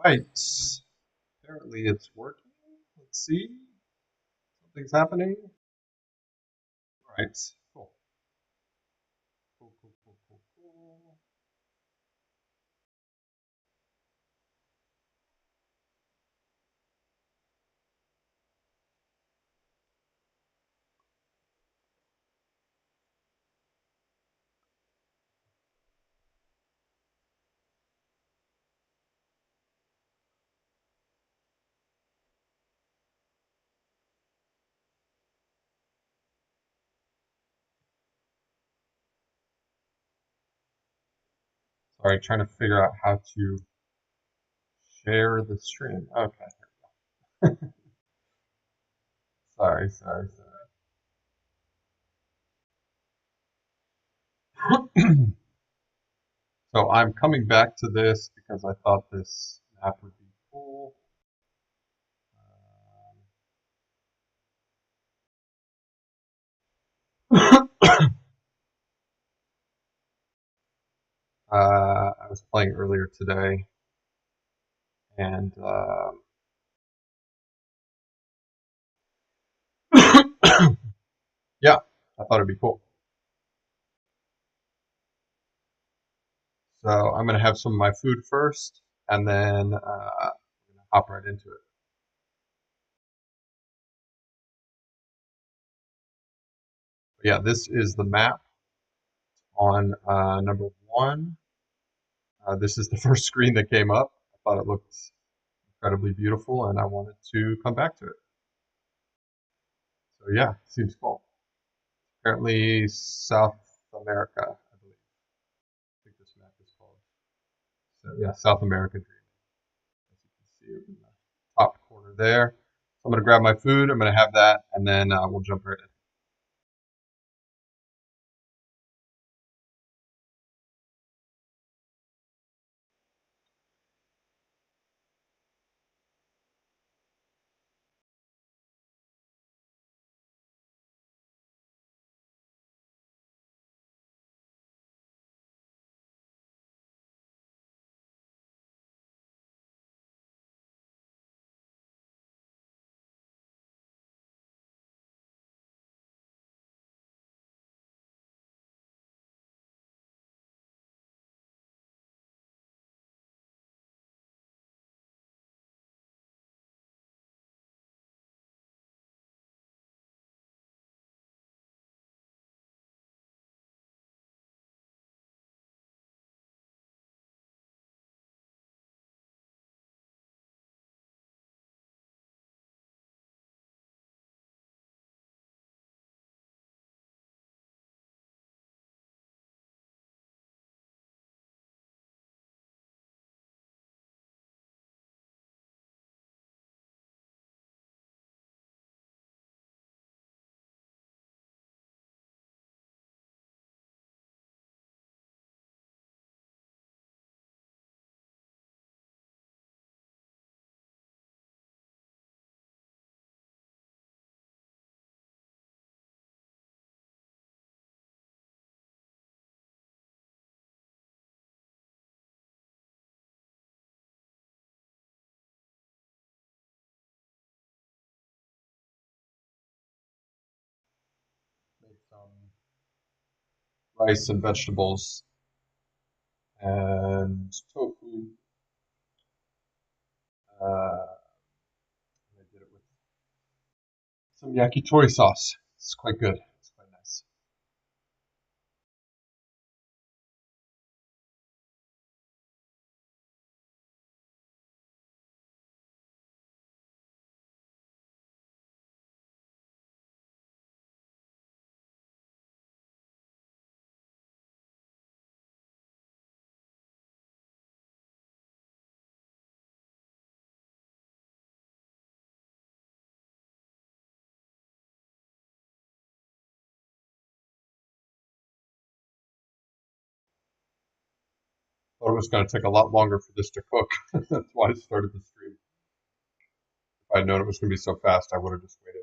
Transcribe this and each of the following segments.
Right. Apparently it's working. Let's see. Something's happening. Right. Cool. Cool, cool, cool, cool, cool. Sorry, trying to figure out how to share the stream. Okay. Sorry, sorry, sorry. So I'm coming back to this because I thought this map would be cool. I was playing earlier today, and yeah, I thought it'd be cool. So I'm gonna have some of my food first, and then hop right into it. But yeah, this is the map on number one. This is the first screen that came up. I thought it looked incredibly beautiful, and I wanted to come back to it. So yeah, seems cool. Apparently South America, I believe. I think this map is called. So yeah, South America Dreaming. As you can see it in the top corner there. So I'm gonna grab my food. I'm gonna have that, and then we'll jump right in. Make some rice and vegetables and tofu. I did it with some yakitori sauce. It's quite good. It's quite nice. Thought it was going to take a lot longer for this to cook. That's why I started the stream. If I'd known it was going to be so fast, I would have just waited.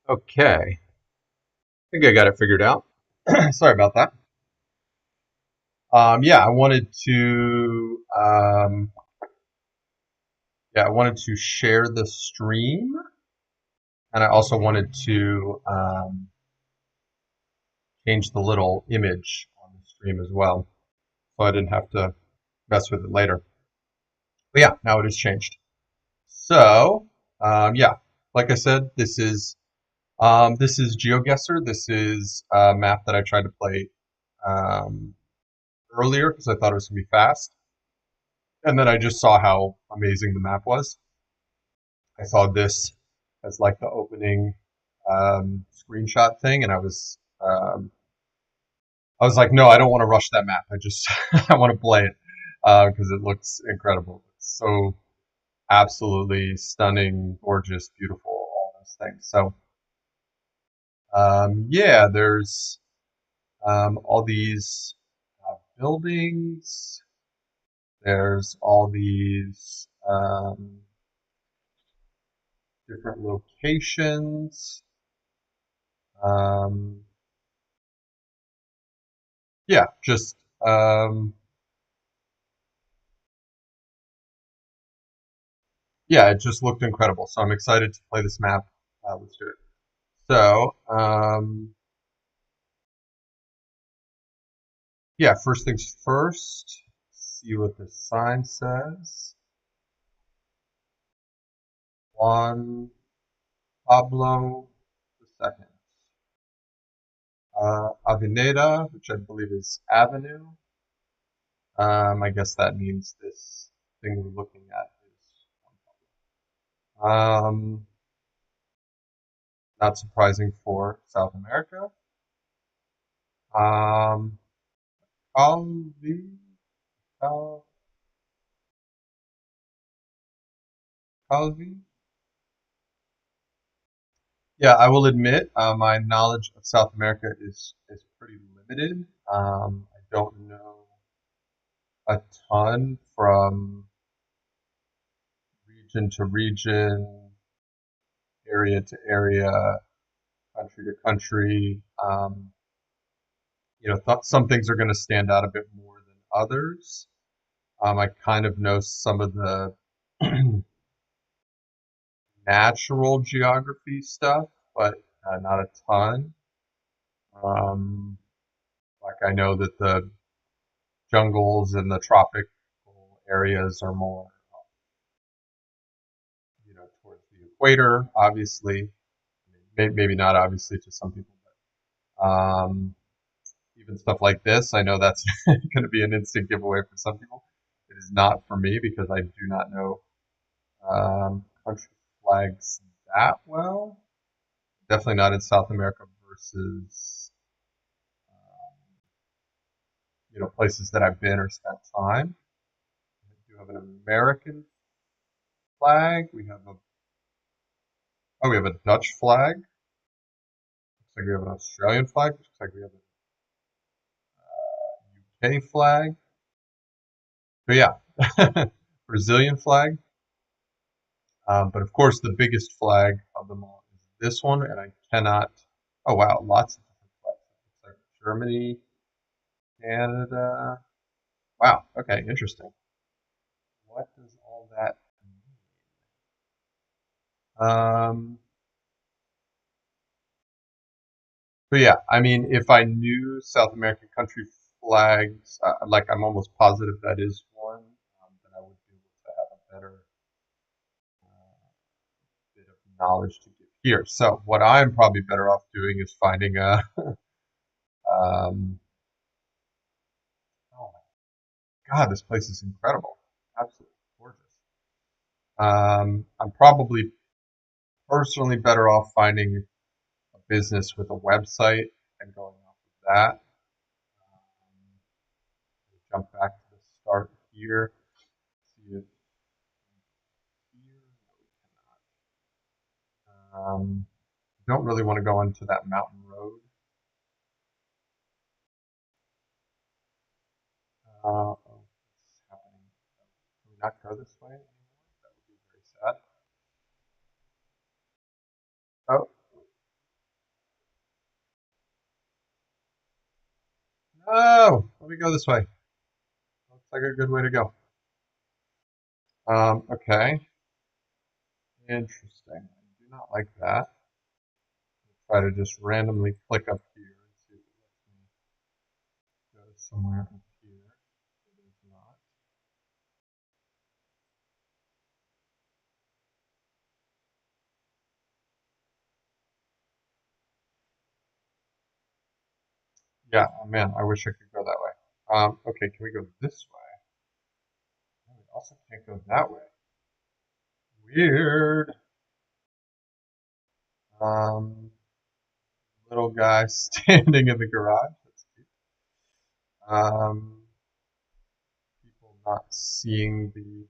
Okay, I think I got it figured out. Sorry about that. Yeah, I wanted to share the stream, and I also wanted to change the little image on the stream as well, so I didn't have to mess with it later. But yeah, now it is changed. So yeah, like I said, this is Geoguessr. This is a map that I tried to play um, earlier because I thought it was gonna be fast, and then I just saw how amazing the map was. I saw this as like the opening screenshot thing, and I was like, no, I don't want to rush that map. I just I want to play it because it looks incredible. It's so absolutely stunning, gorgeous, beautiful, all those things. So yeah, there's all these buildings. There's all these different locations. Um, yeah, just yeah, it just looked incredible. So I'm excited to play this map. Let's do it. So yeah, first things first. See what the sign says. Juan Pablo II. Avenida, which I believe is avenue. I guess that means this thing we're looking at is not surprising for South America. Um, Calvi, Cal, Calvi. Yeah, I will admit my knowledge of South America is pretty limited. I don't know a ton from region to region, area to area, country to country. Some things are going to stand out a bit more than others. I kind of know some of the natural geography stuff, but not a ton. Um, like I know that the jungles and the tropical areas are more, towards the equator, obviously. Maybe not obviously to some people, but even stuff like this, I know that's going to be an instant giveaway for some people. It is not for me because I do not know country flags that well. Definitely not in South America versus places that I've been or spent time. We do have an American flag. We have a Dutch flag. Looks like we have an Australian flag. Looks like we have a UK flag. But yeah, Brazilian flag. But of course, the biggest flag of them all is this one, and I cannot. Oh wow, lots of different flags. Looks like Germany, Canada. Wow. Okay, interesting. What does all that mean? But yeah, I mean, if I knew South American country flags, like I'm almost positive that is one, then I would be able to have a better bit of knowledge to give here. So what I'm probably better off doing is finding a. Oh my God, this place is incredible, absolutely gorgeous. I'm probably personally better off finding a business with a website and going off of that. Jump back to the start here. See it here. Don't really want to go into that mountain road. What's happening? Can we not go this way anymore? That would be very sad. Oh, let me go this way. Looks like a good way to go. Okay. Interesting. I do not like that. I'll try to just randomly click up here and see if it lets me go somewhere up here. It is not. Yeah, oh man, I wish I could go that way. Okay, can we go this way? No, we also can't go that way. Weird. Um, Little guy standing in the garage. That's cute. People not seeing the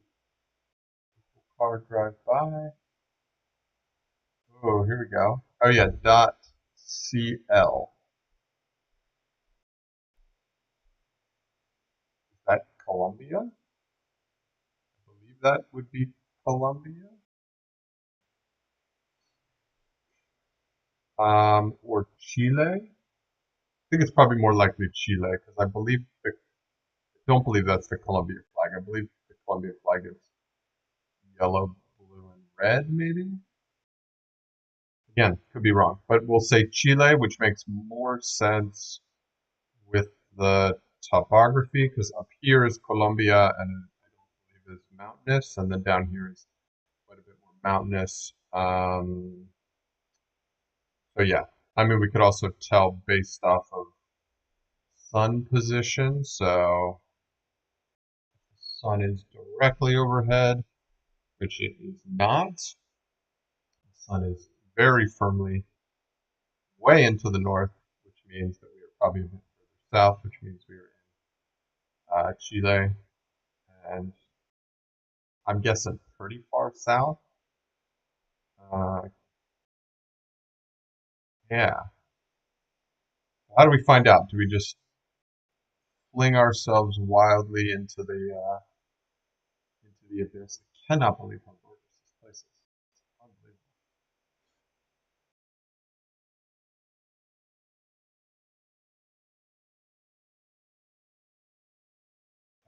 car drive by. Oh, here we go. Oh yeah, dot CL. Is that Colombia? I believe that would be Colombia. Or Chile. I think it's probably more likely Chile because I don't believe that's the Colombia flag. I believe the Colombia flag is yellow, blue, and red, maybe. Again, could be wrong, but we'll say Chile, which makes more sense with the topography because up here is Colombia and I don't believe is mountainous, and then down here is quite a bit more mountainous. So yeah, I mean we could also tell based off of sun position. So the sun is directly overhead, which it is not. The sun is very firmly way into the north, which means that we are probably a bit further south, which means we are in Chile, and I'm guessing pretty far south. Uh, yeah. How do we find out? Do we just fling ourselves wildly into the abyss? I cannot believe how gorgeous this place is. It's unbelievable.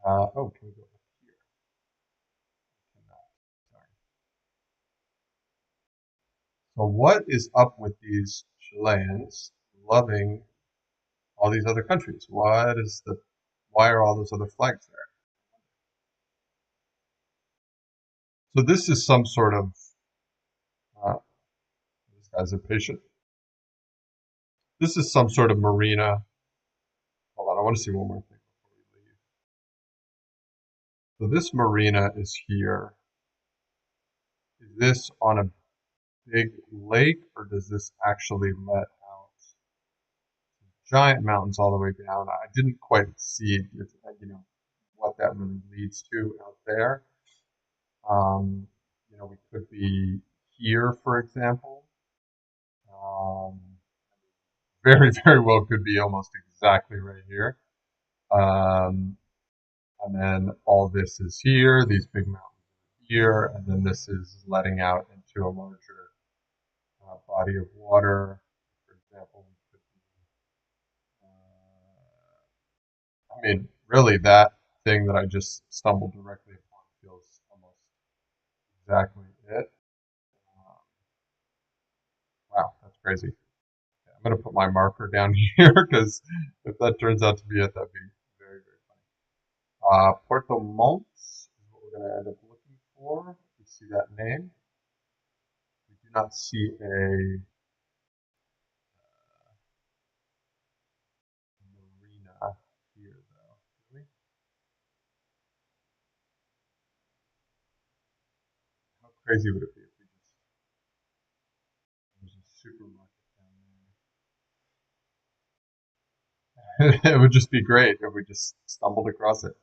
Oh, can we go up here? Cannot. Sorry. So what is up with these Chileans loving all these other countries? Why are all those other flags there? So this is some sort of uh, this guy's impatient. This is some sort of marina. Hold on, I want to see one more thing before we leave. So this marina is here. Is this on a big lake, or does this actually let out giant mountains all the way down? I didn't quite see if, what that really leads to out there. We could be here, for example. Um, very, very well could be almost exactly right here. Um, and then all this is here, these big mountains here, and then this is letting out into a larger body of water. For example, we could I mean, really, that thing that I just stumbled directly upon feels almost exactly it. Um, wow, that's crazy. Okay, I'm going to put my marker down here because if that turns out to be it, that'd be very, very funny. Puerto Montt is what we're going to end up looking for. You see that name. We do not see a marina here, though. Do we? How crazy would it be if we just there's a supermarket down there? It would just be great if we just stumbled across it.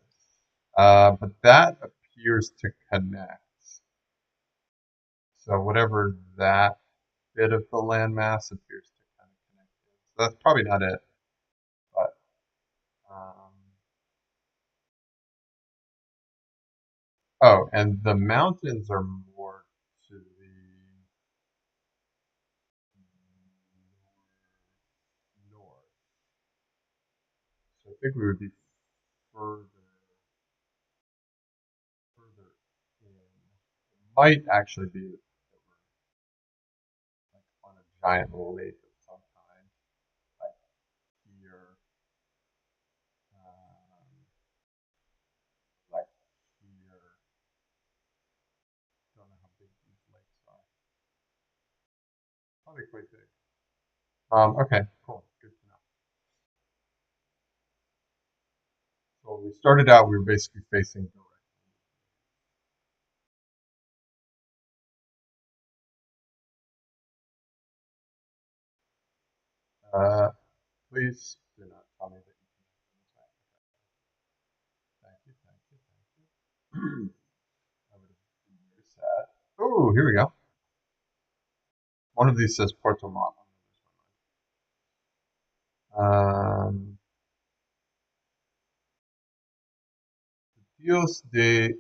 But that appears to connect. So whatever that bit of the landmass appears to kind of connect. So that's probably not it. But oh, and the mountains are more to the north. So I think we would be further in. It might actually be that we're like on a giant lake of some kind, like here, like here. Don't know how big these lakes are. Probably quite big. Okay, cool. Good to know. So we started out, we were basically facing directly. Please do not tell me that you can do this right. Thank you, thank you, thank you. I would have been very sad. Oh, here we go. One of these says Puerto Montt. Um, Dios de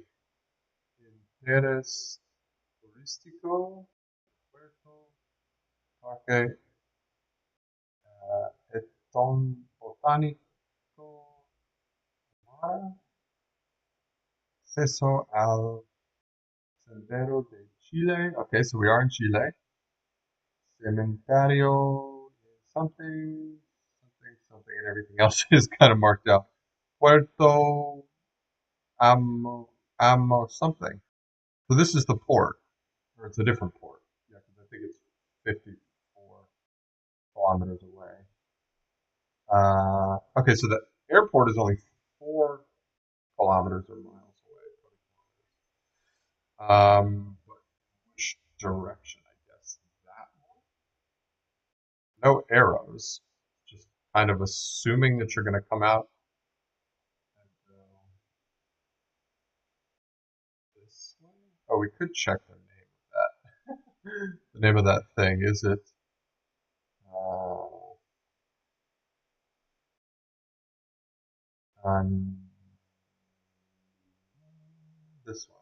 Interés Turístico, Puerto Parque Botánico, Mara, Acceso al Sendero de Chile. Okay, so we are in Chile. Cementerio, something, something, something, and everything else is kind of marked out. Puerto Amo something. So this is the port, or it's a different port. Yeah, because I think it's 54 kilometers away. Okay, so the airport is only 4 kilometers or miles away. But which direction? I guess that one. No arrows. Just kind of assuming that you're going to come out and go this way. Oh, we could check the name of that. The name of that thing is it? Uh, um, this one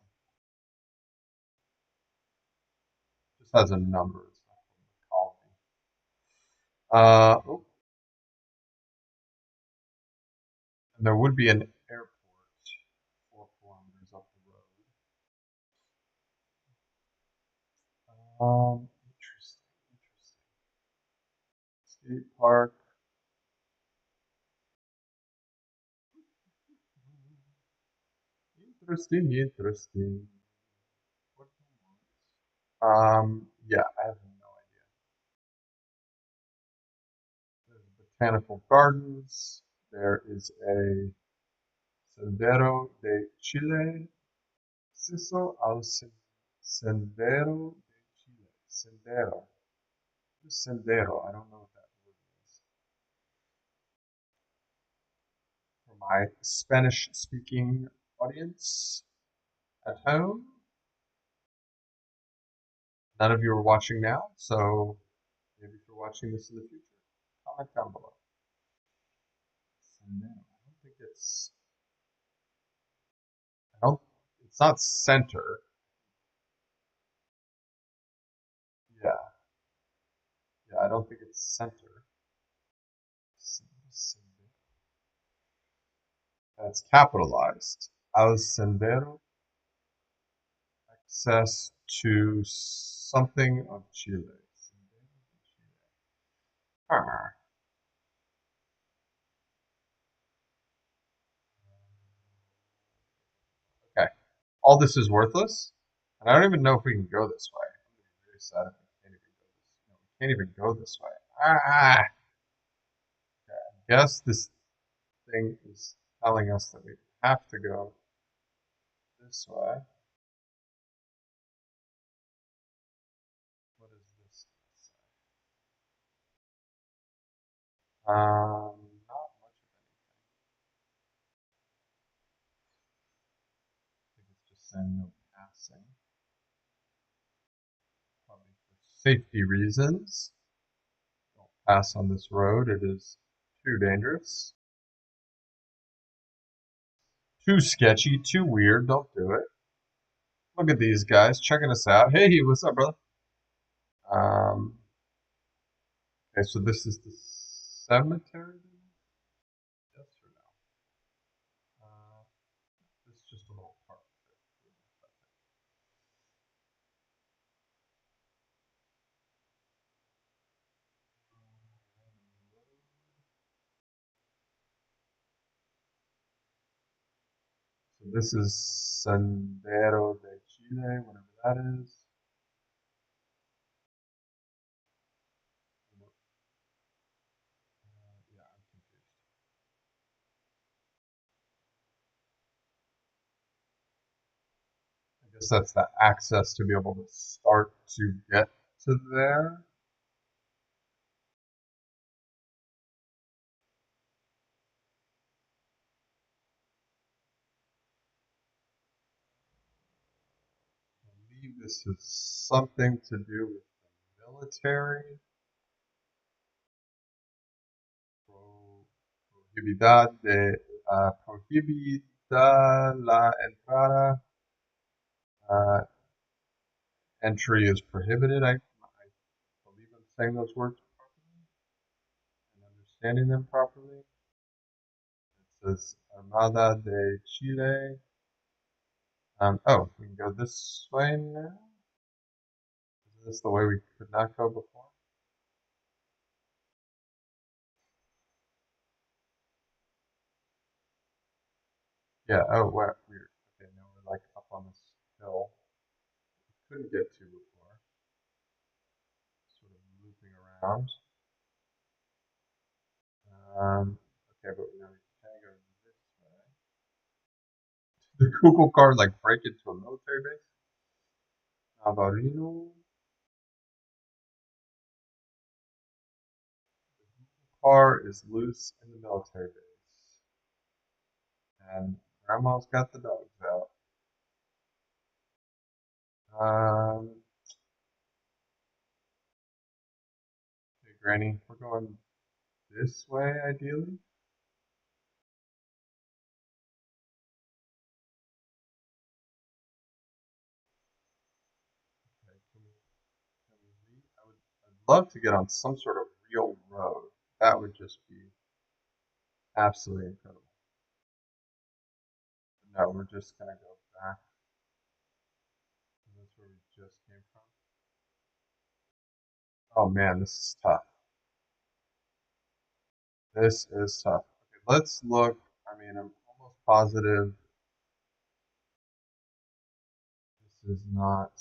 just has a number. It's not from the colony. Oh, and there would be an airport 4 kilometers up the road. Interesting, interesting. State park. Interesting, interesting. Yeah, I have no idea. There's botanical gardens. There is a Sendero de Chile. Acceso al Sendero de Chile. Sendero. Sendero. I don't know what that word means. For my Spanish-speaking audience at home, none of you are watching now, so maybe if you're watching this in the future, comment down below. Sendero. I don't think it's. I don't. It's not center. Yeah. Yeah. I don't think it's center. That's capitalized. Al Sendero, access to something of Chile. Ah, okay. All this is worthless, and I don't even know if we can go this way. I'm gonna be very sad if we can't even go this. No, we can't even go this way. Ah, okay. I guess this thing is telling us that we have to go this way. What is this? Not much of anything. I think it's just saying no passing. Probably for safety reasons. Don't pass on this road. It is too dangerous. Too sketchy, too weird. Don't do it. Look at these guys checking us out. Hey, what's up, brother? Um, okay, so this is the cemetery? Yes or no? This is Sendero de Chile, whatever that is. Yeah, I'm confused. I guess that's the access to be able to start to get to there. I believe this is something to do with the military. Prohibida de prohibida la entrada. Uh, Entry is prohibited. I believe I'm saying those words properly and understanding them properly. It says Armada de Chile. Oh, we can go this way now. Is this the way we could not go before? Yeah. Oh, wow, weird. Okay, now we're like up on this hill. We couldn't get to before. Sort of looping around. Okay, but now we can go this way. The Google car like break into a military base? Navarino. Car is loose in the military base. And Grandma's got the dogs out. Um, okay, Granny, we're going this way ideally. Okay, can we leave? I'd love to get on some sort of real road. That would just be absolutely incredible. No, we're just gonna go back. That's where we just came from. Oh man, this is tough. This is tough. Okay, let's look. I mean, I'm almost positive this is not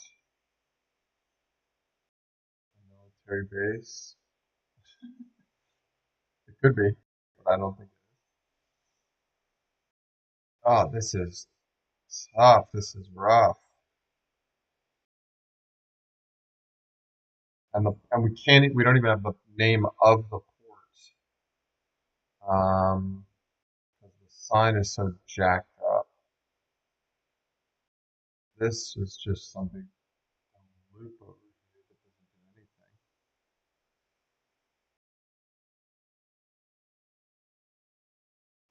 a military base. It could be, but I don't think it is. Oh, this is tough. This is rough. And we can't. We don't even have the name of the port. Because the sign is so jacked up. This is just something. A loop over here that doesn't do anything.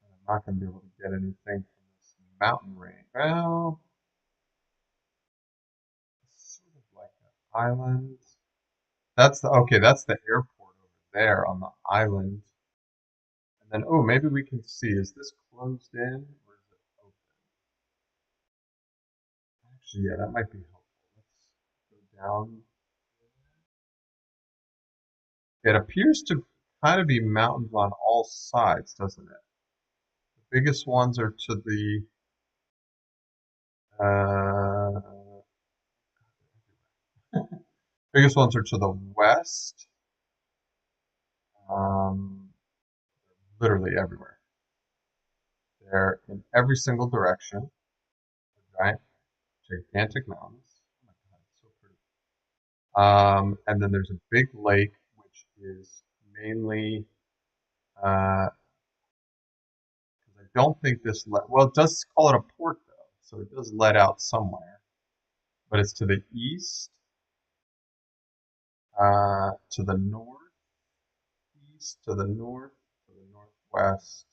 And I'm not going to be able to get anything from this mountain range. Well, it's sort of like an island. That's the okay. That's the airport over there on the island. And then oh, maybe we can see. Is this closed in or is it open? Actually, yeah, that might be helpful. Let's go down. It appears to kind of be mountains on all sides, doesn't it? The biggest ones are to the uh, biggest ones are to the west, um, literally everywhere. They're in every single direction, right? Gigantic mountains. Oh my God, it's so pretty. And then there's a big lake, which is mainly, because I don't think this well, it does call it a port though, so it does let out somewhere, but it's to the east, to the northeast, to the north, to the northwest,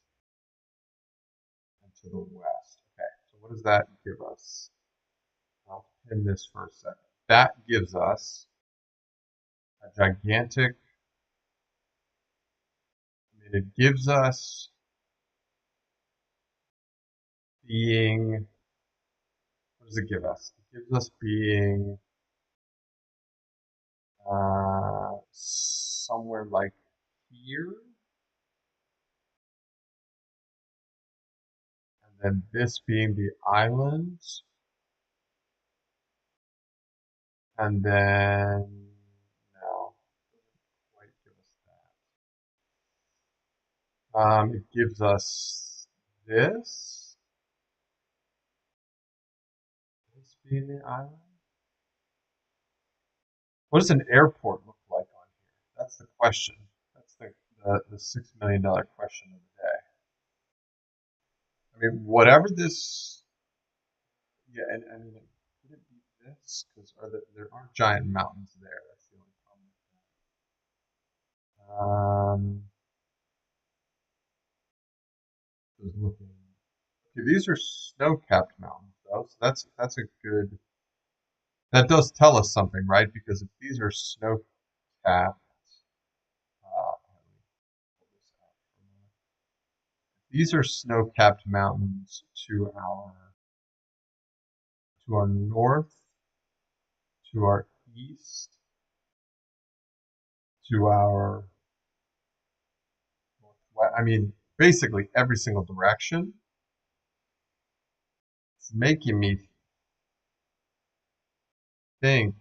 and to the west. Okay, so what does that give us? I'll pin this for a second. That gives us a gigantic, I mean, it gives us being, what does it give us? It gives us being somewhere like here, And then this being the island, and then no, doesn't quite give us that. It gives us this being the island. What does an airport look like on here? That's the question. That's the $6 million question of the day. I mean, whatever this, yeah, and I mean, could it be this? Because there aren't giant mountains there. That's the only problem. Just looking. Okay, these are snow-capped mountains, though, so that's a good. That does tell us something, right? Because if these are snow-capped, these are snow-capped mountains to our north, to our east, to our northwest. I mean, basically every single direction. It's making me think.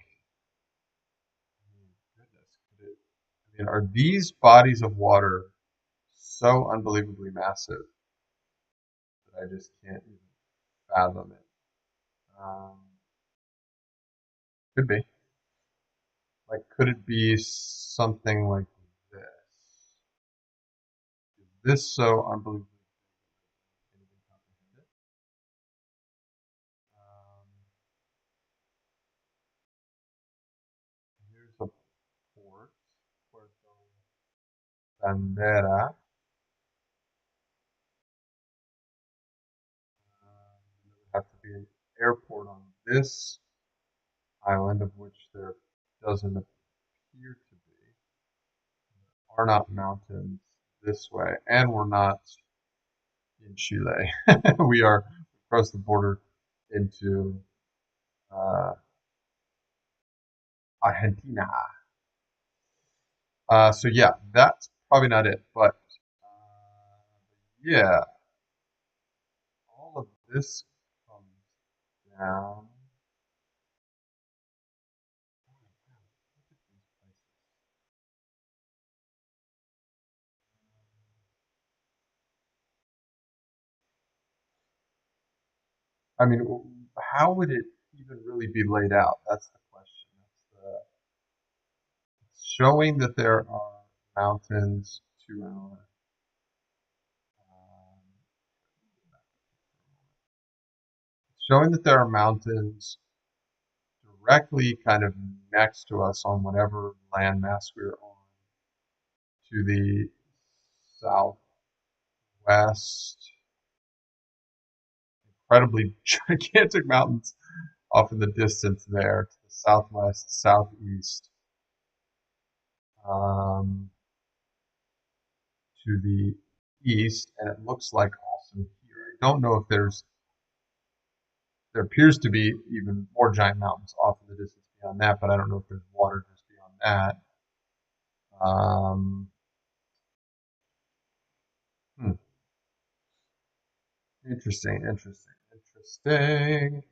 Goodness, I mean, are these bodies of water so unbelievably massive that I just can't even fathom it? Um, could be. Like, could it be something like this? Is this so unbelievably can't even comprehend it? Here's a port, Puerto Bandera. There would have to be an airport on this island, of which there doesn't appear to be. There are not mountains this way, and we're not in Chile. We are across the border into uh, Argentina. So yeah, that's probably not it. But yeah, all of this comes down. I mean, how would it even really be laid out? That's the question. It's showing that there are mountains to our showing that there are mountains directly kind of next to us on whatever landmass we're on to the southwest, incredibly gigantic mountains off in the distance there to the southwest, southeast, um, to the east, and it looks like also here. I don't know if there appears to be even more giant mountains off in the distance beyond that, but I don't know if there's water just beyond that. Hmm. Interesting, interesting, interesting.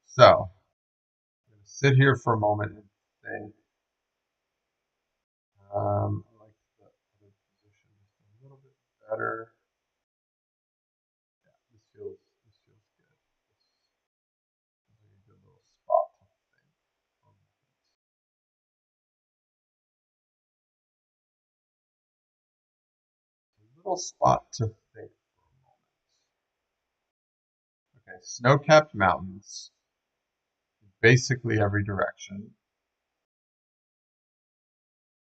So, I'm going to sit here for a moment and think. I like the other position just a little bit better. Yeah, this feels good. This is a good little spot to think. A little spot to think for a moment. Okay, snow-capped mountains, basically every direction.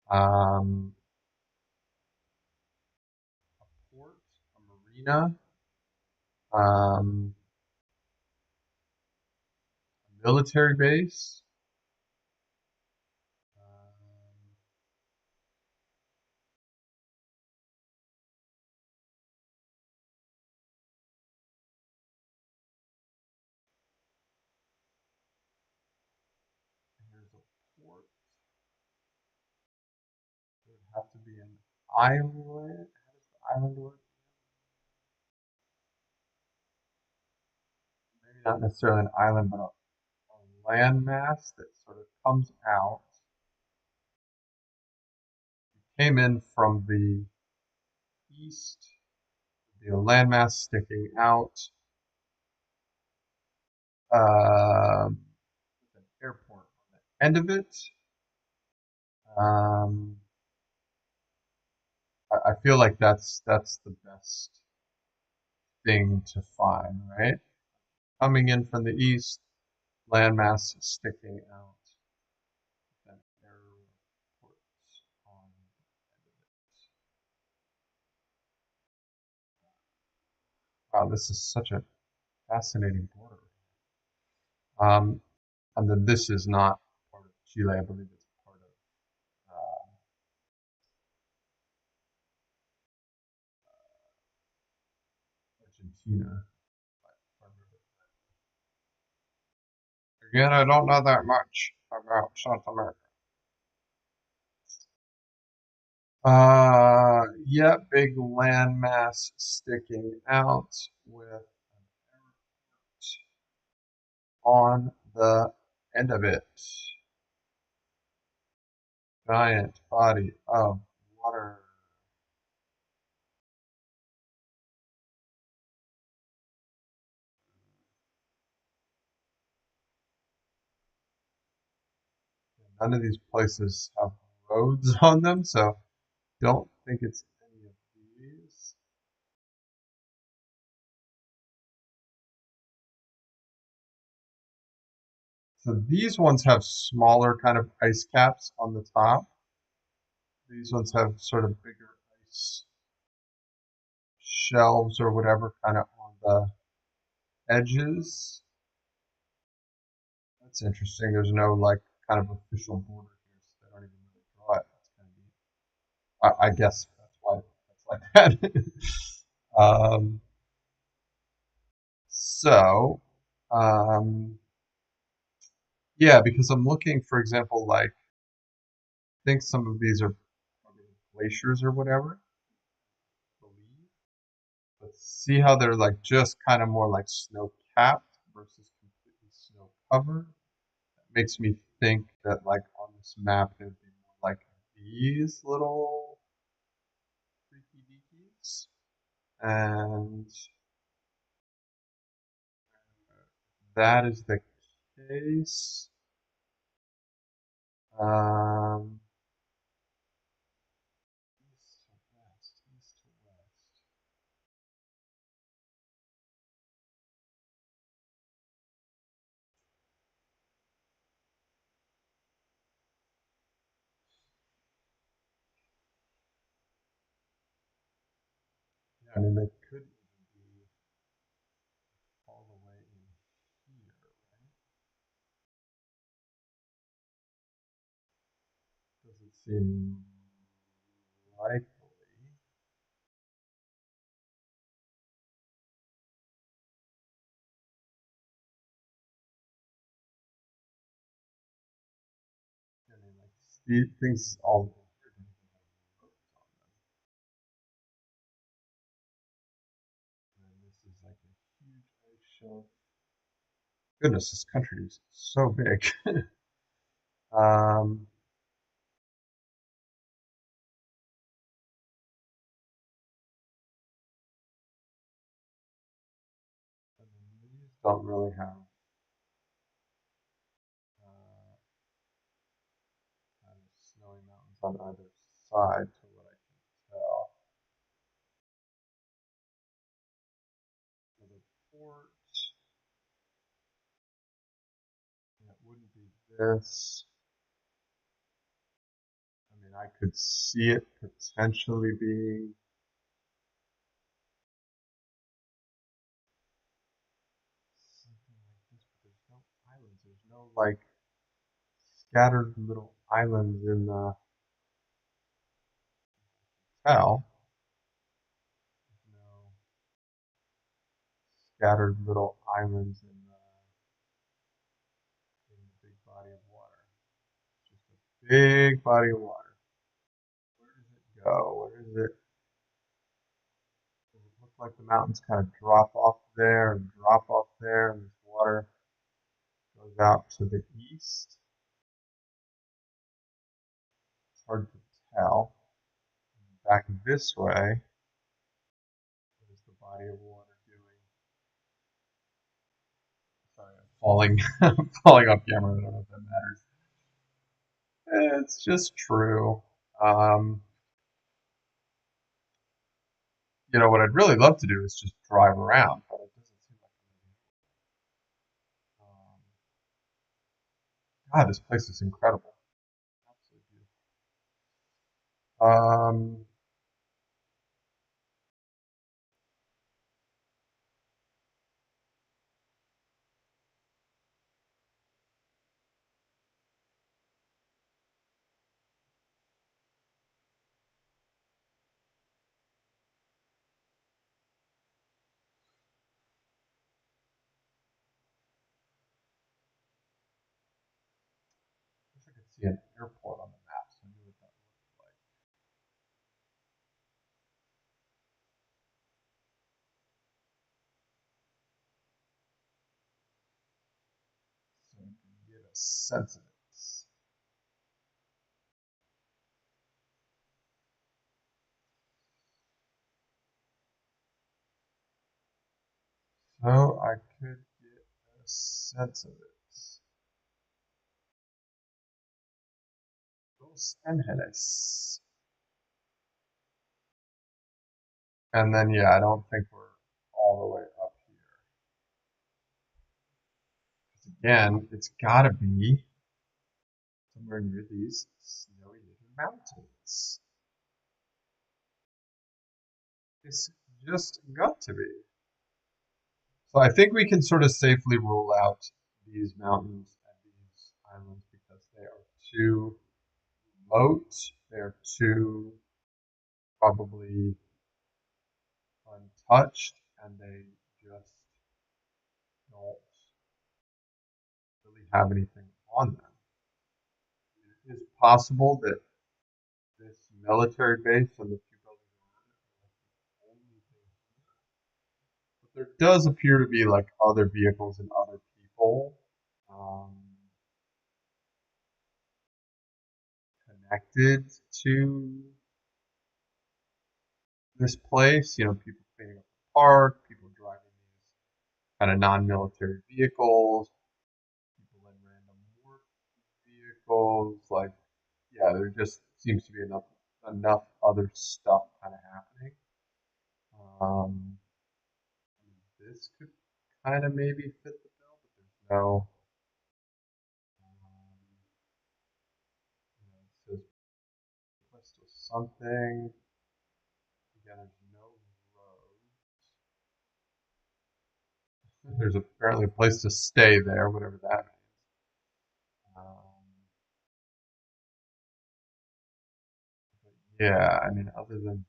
Um, a port, a marina, a military base. Here's a port. There would have to be an island. How does the island work? not necessarily an island, but a landmass that sort of comes out, came in from the east, the landmass sticking out, with an airport on the end of it. Um, I feel like that's the best thing to find, right? Coming in from the east, landmass sticking out, an airport on the end of it. Wow, this is such a fascinating border. Um, and then this is not part of Chile, I believe it's part of Argentina. Again, I don't know that much about South America. Yeah, big landmass sticking out with an airport on the end of it. Giant body of water. None of these places have roads on them, so don't think it's any of these. So these ones have smaller kind of ice caps on the top. These ones have sort of bigger ice shelves or whatever kind of on the edges. That's interesting. There's no like kind of official border here, so they don't even really draw it. That's kind of neat. I guess that's why that's like that. So, um, yeah, because I'm looking, for example, like I think some of these are probably glaciers or whatever. I believe. But see how they're like just kind of more like snow capped versus completely snow covered. Makes me think that like on this map it would be more like these little freaky deakies. And that is the case. Um, east to west, east to west. Yeah, I mean, they could even be all the way in here, right? Doesn't seem likely. I mean, like, things all and this is like a huge ice shelf. Goodness, this country is so big. um, and these don't really have kind of snowy mountains on either side, to what I can tell. So the port, it wouldn't be this. I mean, I could see it potentially being something like this, but there's no islands. There's no like scattered little islands in the tell. No scattered little islands in the big body of water. Just a big body of water. Where does it go? Where is it? Does it look like the mountains kind of drop off there and drop off there, and this water goes out to the east. It's hard to tell. Back this way, what is the body of water doing? Sorry, I'm falling, falling off camera. I don't know if that matters. It's just true. Um, what I'd really love to do is just drive around, but it doesn't seem like God, this place is incredible. Absolutely beautiful. I wish I could see an airport on the map, so I knew what that looked like. So I can get a sense of it. So I could get a sense of it. Los Angeles. And then, yeah, I don't think we're all the way up here. 'Cause again, it's gotta be somewhere near these snowy little mountains. It's just got to be. So I think we can sort of safely rule out these mountains and these islands because they are too remote. They're too probably untouched, and they just don't really have anything on them. It is possible that this military base and the few buildings around it are like the only thing here. But there does appear to be like other vehicles and other people um, connected to this place. People cleaning up the park, people driving these kind of non-military vehicles, people in random work vehicles. Like, yeah, there just seems to be enough other stuff kind of happening. Um, this could kind of maybe fit the bill, but there's no. It says list of something. Again, there's no road. There's apparently a place to stay there, whatever that means. But yeah, I mean, other than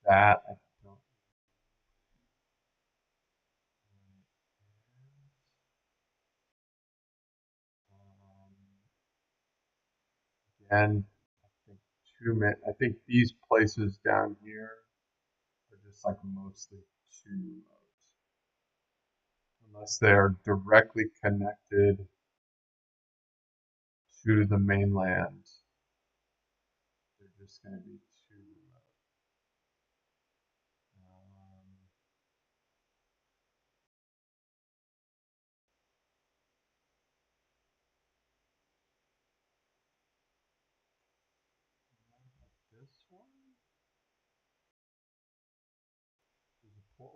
that, I don't. Um, Again, I think I think these places down here are just like mostly too remote, unless they're directly connected to the mainland. They're just going to be too remote. This one.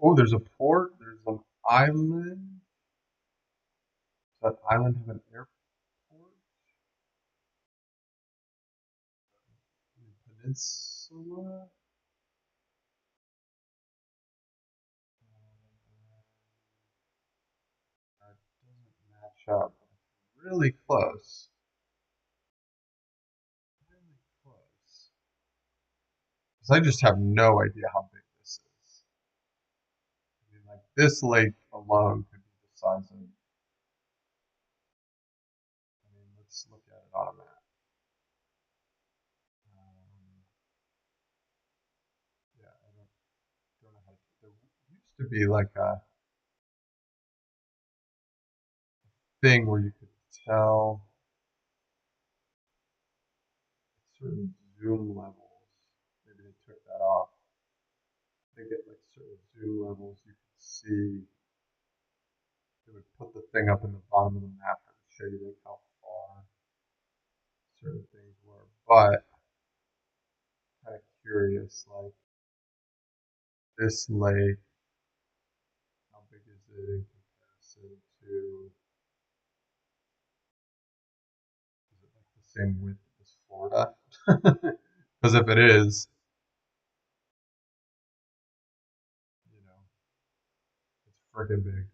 Oh, there's a port. There's an island. Does that island have an airport? Peninsula? That doesn't match up. Really close. Really close. Because I just have no idea how big this is. I mean, like, this lake alone could be the size of. I mean, let's look at it on a map. Um, yeah, I don't know how to. There used to be like a thing where you could tell certain zoom levels. Maybe they took that off. They get like certain zoom levels. You could see they would put the thing up in the bottom of the map and show you like how far certain things were. But kind of curious, like this lake, how big is it in comparison to? Is it like the same width as Florida? Because if it is, you know, it's freaking big.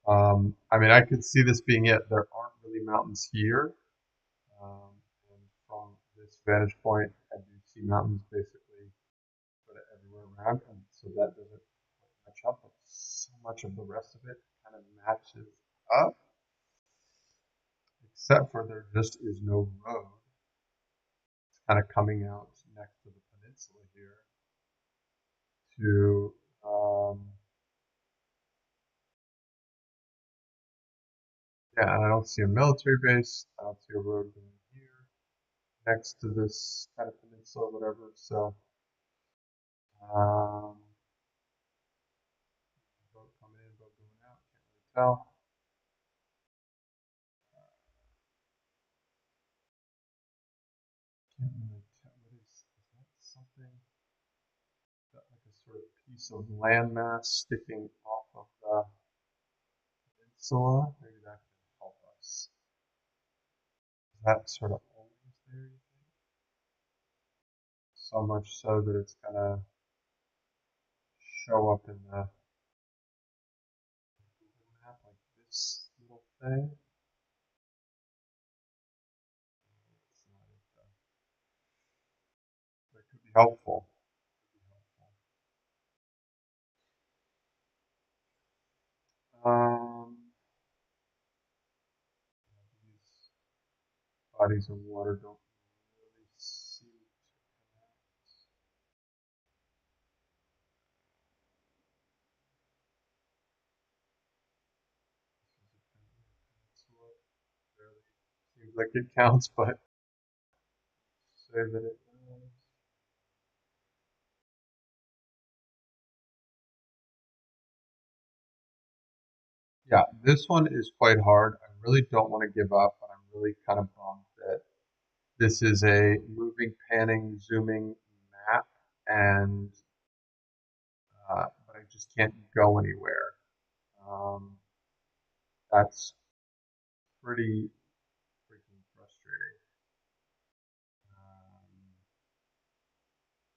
I mean, I could see this being it. There aren't really mountains here. And from this vantage point, I do see mountains basically sort of everywhere around. And so that doesn't quite match up. But so much of the rest of it kind of matches up, except for there just is no road. It's kind of coming out next to the peninsula here to yeah, and I don't see a military base. I don't see a road going here next to this kind of peninsula, whatever. So, um, boat coming in, boat going out. Can't really tell. Can't really tell. Is that something? Is that like a sort of piece of landmass sticking off of the peninsula? Maybe that can help us. Is that sort of always there, you think? So much so that it's gonna show up in the Google map like this little thing. It's not it though. But it could be helpful. Could be helpful. These bodies of water don't really seem to connect. This is a peninsula. Barely seems like it counts, but say that it does. Yeah, this one is quite hard. I really don't want to give up, but I'm really kind of bummed that this is a moving, panning, zooming map, and but I just can't go anywhere. Um, that's pretty freaking frustrating.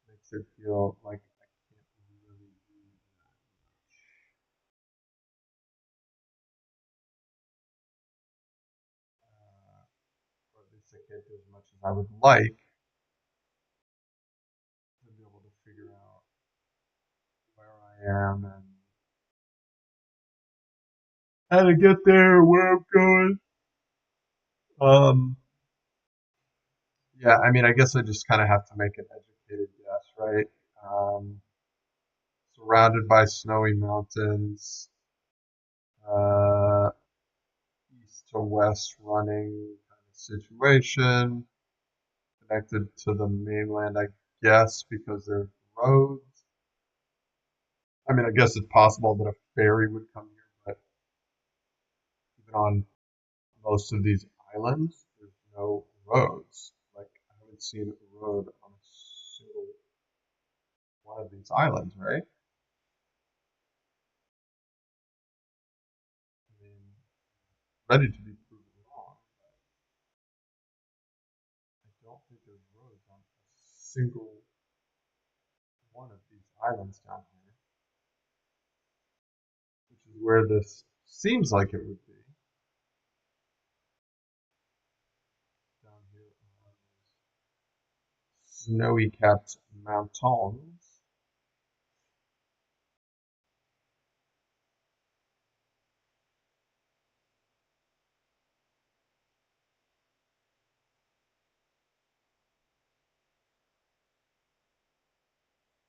Makes it feel like I can't really do that much. Or at least I can't do as much as I would like to be able to figure out where I am and how to get there, where I'm going. Um, yeah, I mean, I guess I just kind of have to make an educated guess, right? Um, Surrounded by snowy mountains, uh, east to west running kind of situation, connected to the mainland, I guess, because there's roads. I mean, I guess it's possible that a ferry would come here, but even on most of these islands, there's no roads. Like, I haven't seen a road on a single one of these islands, right? I mean, ready to be proven wrong, but I don't think there's roads on a single one of these islands down here, which is where this seems like it would be. Down here on snowy capped mountains.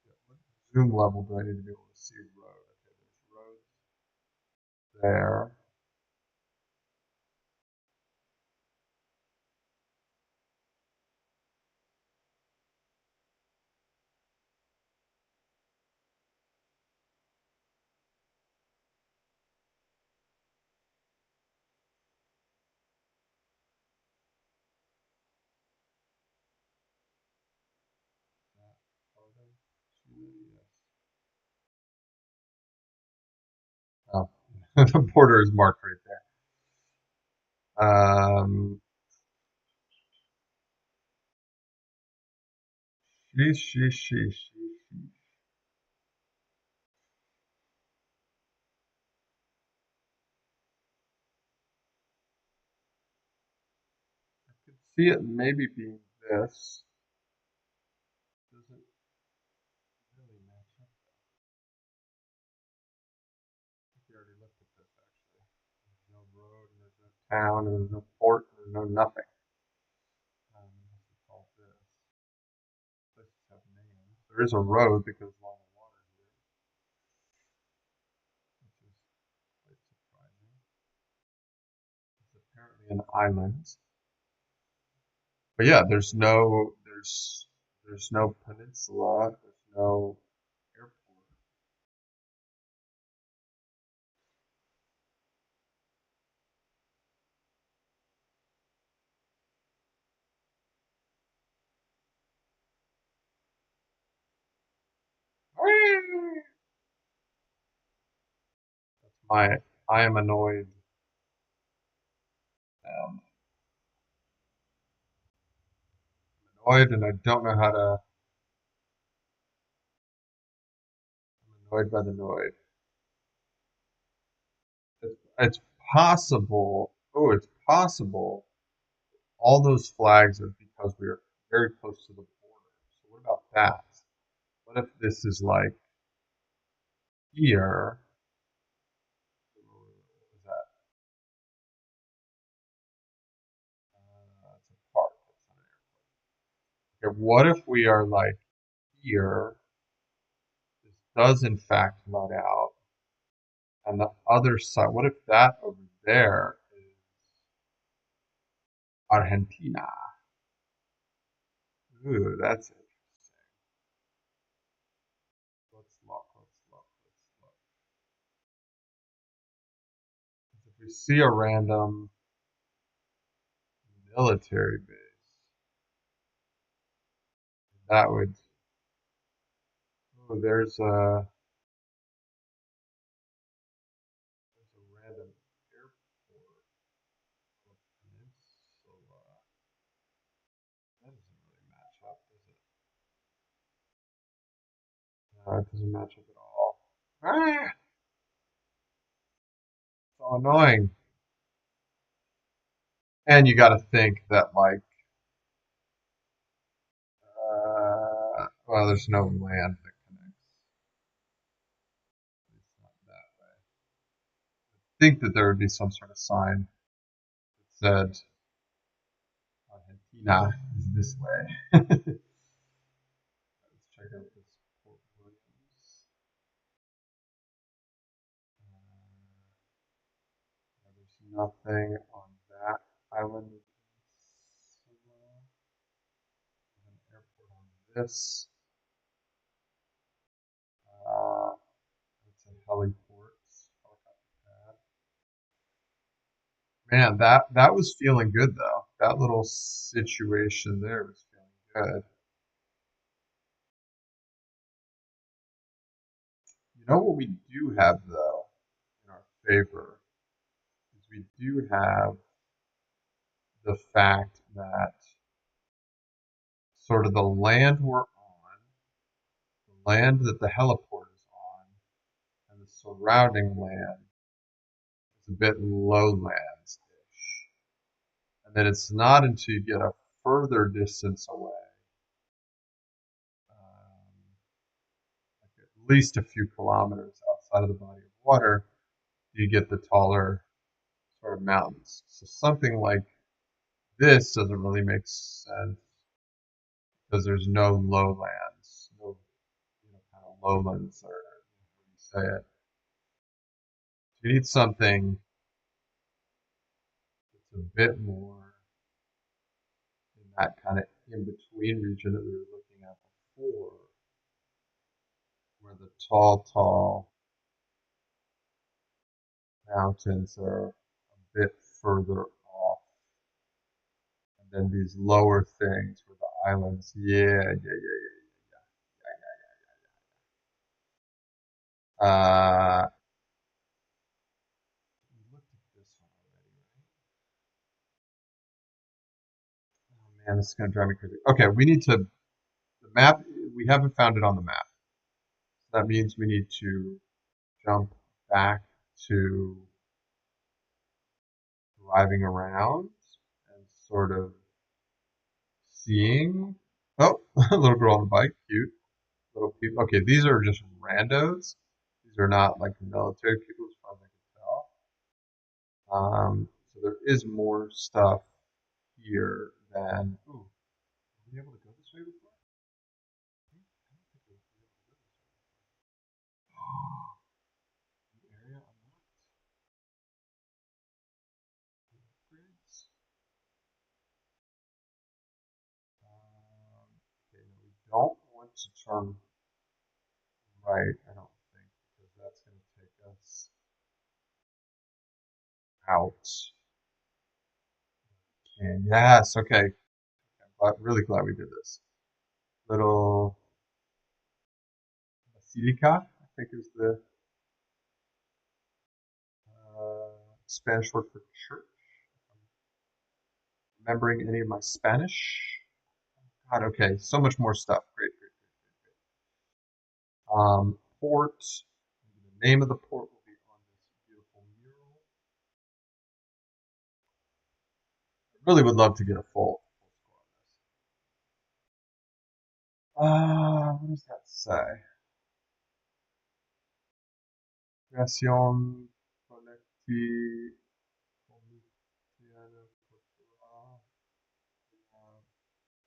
What zoom level do I need to be able to see a road? Okay, there's roads there. Oh, the border is marked right there. Sheesh, sheesh, sheesh, sheesh. I could see it maybe being this. Doesn't really match up. We already looked at this actually. There's no road, and there's no town, and there's no port, and there's no nothing. Unless it's all this. Places have names. There is a road that goes along the water here, which is quite surprising. It's apparently an island. But yeah, there's no peninsula, there's no airport. That's my I am annoyed sound. I'm annoyed and I don't know how to I'm annoyed by the noise. It's possible. Oh, it's possible. All those flags are because we are very close to the border. So what about that? What if this is like here? What is that? It's a park. That's not an airport. Okay, what if we are like here? This does in fact let out, and the other side. What if that over there is Argentina? Ooh, that's interesting. Let's look. Let's look. Let's look. If we see a random military base, that would. Oh, there's a random airport on a peninsula. That doesn't really match up, does it? No, it doesn't match up at all. Ah, so annoying. And you got to think that like, well, there's no land that connects. It's not that way. I think that there would be some sort of sign that said Argentina is this way. Let's check out this Port Williams. There's nothing on that island. There's an airport on this. It's a heliport. Helicopter pad. Man, that was feeling good though. That little situation there was feeling good. You know what we do have though in our favor is we do have the fact that sort of the land we're on, the land that the heliport is on, and the surrounding land is a bit lowlands-ish. And then it's not until you get a further distance away, like at least a few kilometers outside of the body of water, you get the taller sort of mountains. So something like this doesn't really make sense because there's no lowlands, no kind of lowlands or how do you say it. You need something that's a bit more in that kind of in between region that we were looking at before, where the tall mountains are a bit further off, and then these lower things where the islands. Yeah, yeah, yeah, yeah, yeah, yeah, yeah, yeah. Uh, we looked at this one already, right? Oh man, this is gonna drive me crazy. Okay, we need to the map. We haven't found it on the map. That means we need to jump back to driving around and sort of seeing. Oh, a little girl on the bike, cute. Little people. Okay, these are just randos. These are not like military people, as far as I can tell. So there is more stuff here than. Ooh, were we able to go this way before? I don't think we were able to go this way. The area unlocked. Upgrades. Okay, no, we don't want to turn right. I don't think because that's going to take us out. And yes, okay. I'm really glad we did this. Little basilica, I think is the Spanish word for church. Remembering any of my Spanish. God, okay, so much more stuff. Great, great, great, great. Port. The name of the port will be on this beautiful mural. I really would love to get a full score on this. What does that say? Creación colectiva cultural,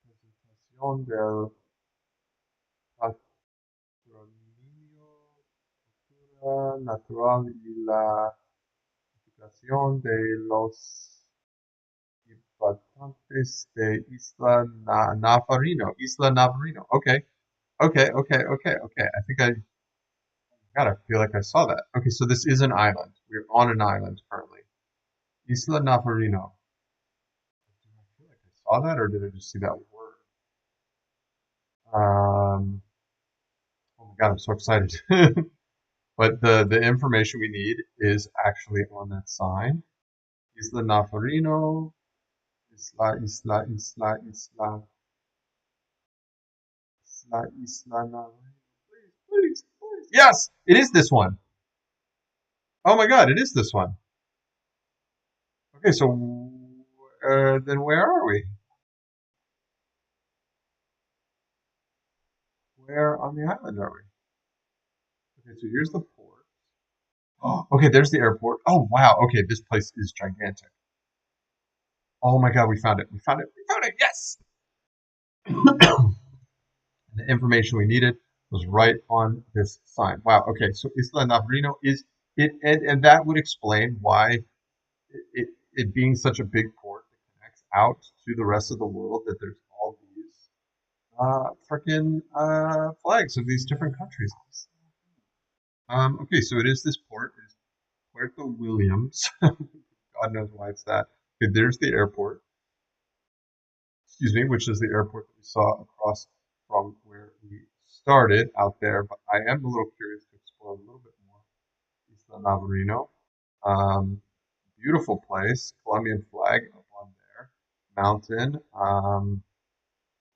presentación del patrimonio natural y la identificación de los habitantes de Navarino. Isla Navarino. Okay. Okay, okay, okay, okay. I think God, I feel like I saw that. Okay, so this is an island. We're on an island currently. Isla Navarino. Do I feel like I saw that, or did I just see that word? Oh my God, I'm so excited. But the information we need is actually on that sign. Isla Navarino. Isla Navarino. Please, please, please. Yes, it is this one. Oh my God, it is this one. Okay, so then where are we? Where on the island are we? Okay, so here's the port. Oh, okay, there's the airport. Oh, wow. Okay, this place is gigantic. Oh my God, we found it. We found it. We found it. Yes. The information we needed was right on this sign. Wow. Okay, so Isla Navarino is it, and that would explain why it being such a big port that connects out to the rest of the world, that there's all these freaking flags of these different countries. Okay, so it is this port. It is Puerto Williams. God knows why it's that. Okay, there's the airport. Excuse me, which is the airport that we saw across from where we started out there. But I am a little curious to explore a little bit more Isla Navarino. Um, Beautiful place. Colombian flag up on there. Mountain.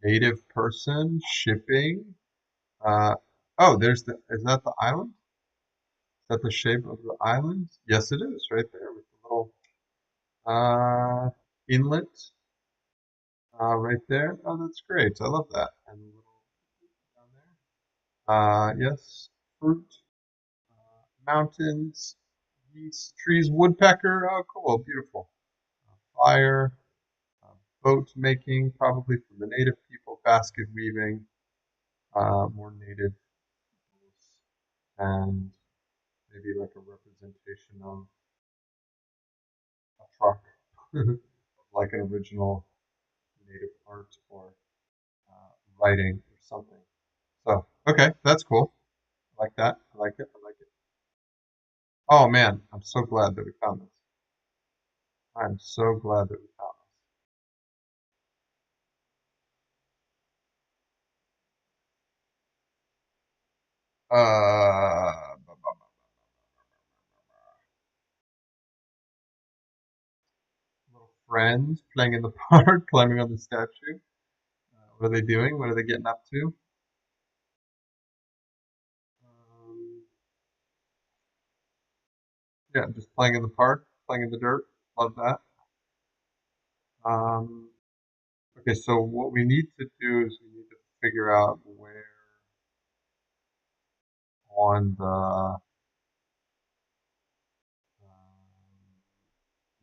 Native person. Shipping. Uh, oh, there's the. Is that the island? Is that the shape of the island? Yes, it is. Right there with the little inlet right there. Oh, that's great. I love that. And a little down there. Yes, fruit, mountains, geese, trees, woodpecker. Oh, cool, beautiful. Fire, boat making, probably from the native people, basket weaving, more native peoples, and maybe like a representation of a truck, like an original native art or writing or something. So, okay, that's cool. I like that. I like it. I like it. Oh man, I'm so glad that we found this. I'm so glad that we found this. friends playing in the park, climbing on the statue. What are they doing? What are they getting up to? Um, yeah, just playing in the park, playing in the dirt. Love that. Um, okay, so what we need to do is we need to figure out where on the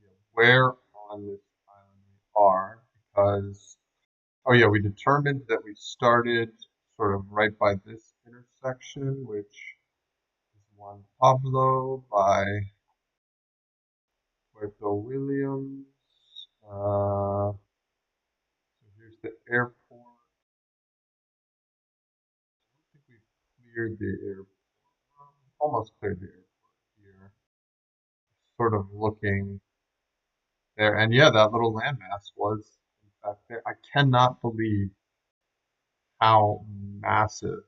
yeah, where on this island we are because oh yeah, we determined that we started sort of right by this intersection, which is Juan Pablo by Puerto Williams. So here's the airport. I think we've cleared the airport. Almost cleared the airport here. Sort of looking there, and yeah, that little landmass was in fact there. I cannot believe how massive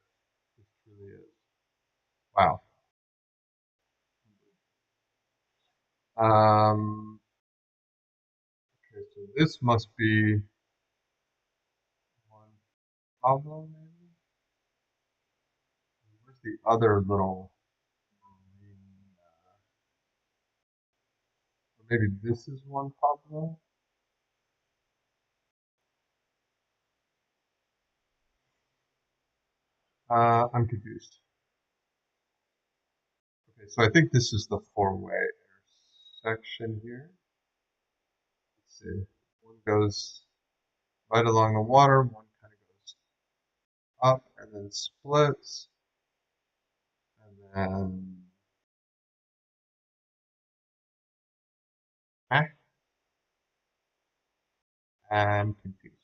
this really is. Wow. Okay, so this must be one Pablo, maybe? Where's the other little marina? Or maybe this is one Pablo? I'm confused. Okay, so I think this is the four-way intersection here. Let's see. One goes right along the water, one kind of goes up and then splits, and then eh, I'm confused.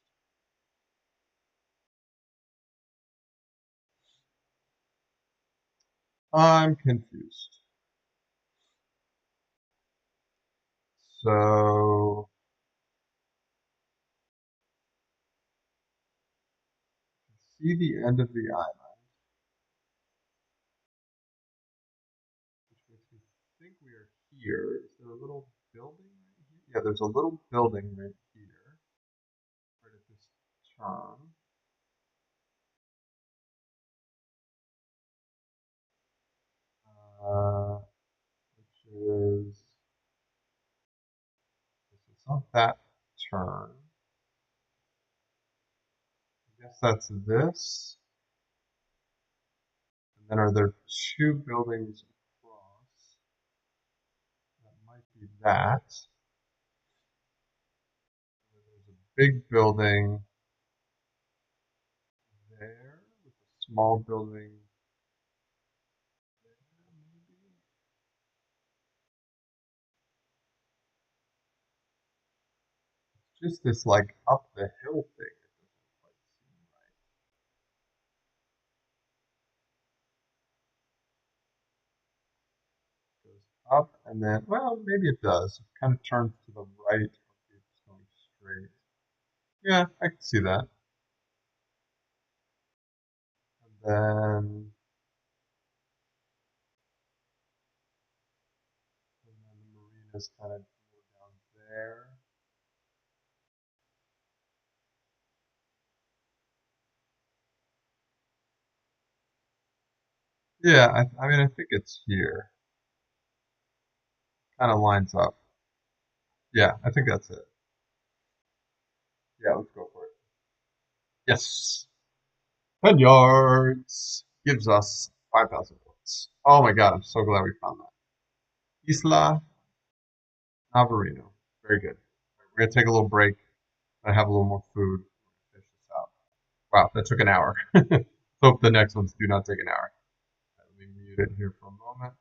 I'm confused. So see the end of the island, which makes me think we are here. Is there a little building right here? Yeah, there's a little building right here, right at this turn. Which is it's not that turn. I guess that's this. And then are there two buildings across? That might be that. There's a big building there with a small building there, maybe. It's just this like up the hill thing. It doesn't quite seem right. It goes up and then, well, maybe it does. It kind of turns to the right. Okay, it's going straight. Yeah, I can see that. And then the marina's kind of down there. Yeah, I mean, I think it's here. Kind of lines up. Yeah, I think that's it. Yeah, let's go for it. Yes. 10 yards gives us 5,000 points. Oh my god, I'm so glad we found that. Isla Navarino. Very good. We're going to take a little break. I have a little more food. Fish this out. Wow, that took an hour. Hope the next ones do not take an hour. Let me mute it here for a moment.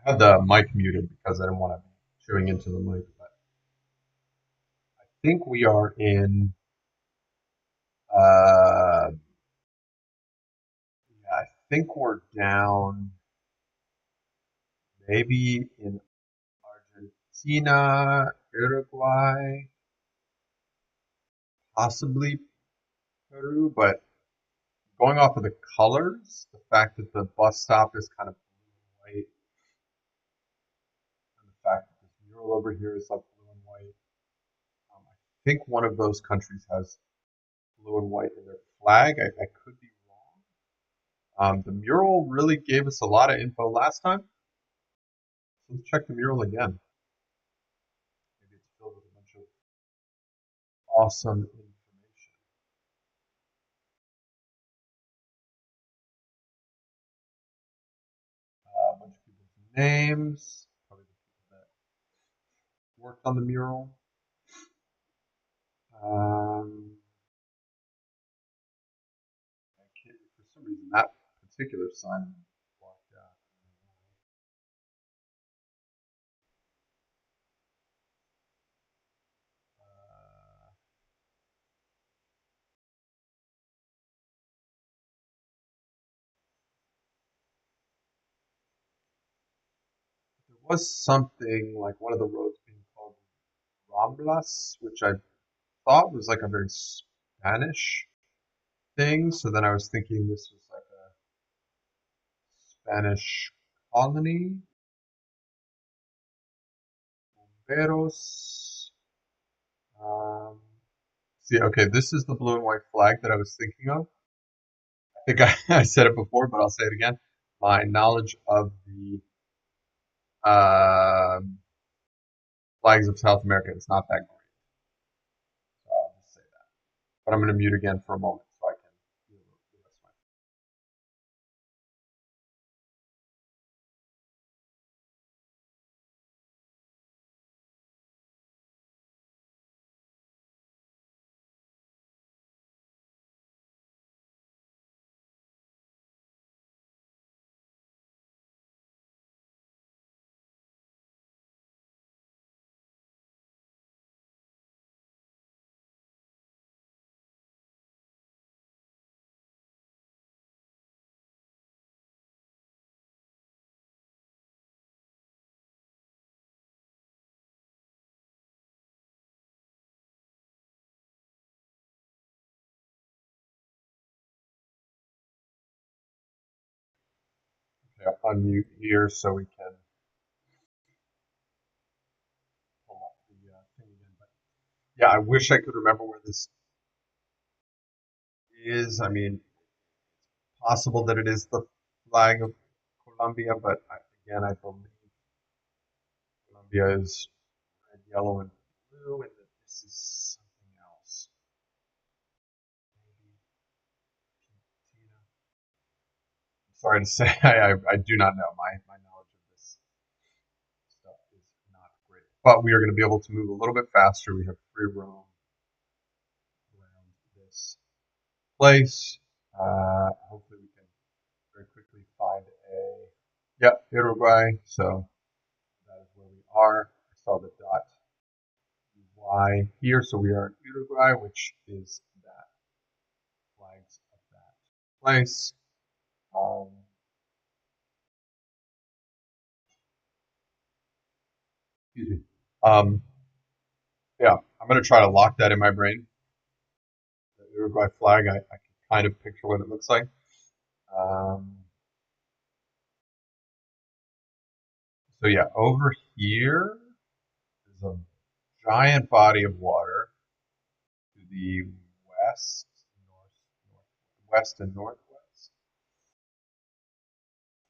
I had the mic muted because I didn't want to be chewing into the mic, but I think we are in. Yeah, I think we're down maybe in Argentina, Uruguay, possibly Peru, but going off of the colors, the fact that the bus stop is kind of blue and white, and the fact that this mural over here is like blue and white, I think one of those countries has blue and white in their flag. I could be wrong. The mural really gave us a lot of info last time. So let's check the mural again. Maybe it's filled with a bunch of awesome information. A bunch of people's names, probably the people that worked on the mural. Um, I can't, for some reason, that particular sign blocked out. There was something like one of the roads being called Ramblas, which I thought was like a very Spanish thing. So then I was thinking this was like a Spanish colony. Bomberos. Um, See, okay, this is the blue and white flag that I was thinking of. I think I said it before, but I'll say it again. My knowledge of the um flags of South America is not that great. So I'll just say that. But I'm going to mute again for a moment so I can do the rest of my. Okay, I'll unmute here so we can pull up the thing again. But yeah, I wish I could remember where this is. I mean, possible that it is the flag of Colombia, but again, I believe Colombia is red, yellow, and blue, and that this is something else. Maybe Argentina. I'm sorry to say, I do not know. My knowledge of this stuff is not great. But we are going to be able to move a little bit faster. We have free roam around this place. Hopefully, we can very quickly find a. Yep, Uruguay. So that is where we are. I saw the dot Y here. So we are in Uruguay, which is that flags of that place. Um, Excuse me. Um, yeah, I'm going to try to lock that in my brain. The Uruguay flag, I can kind of picture what it looks like. Um, so yeah, over here is a giant body of water to the west, northwest, and northwest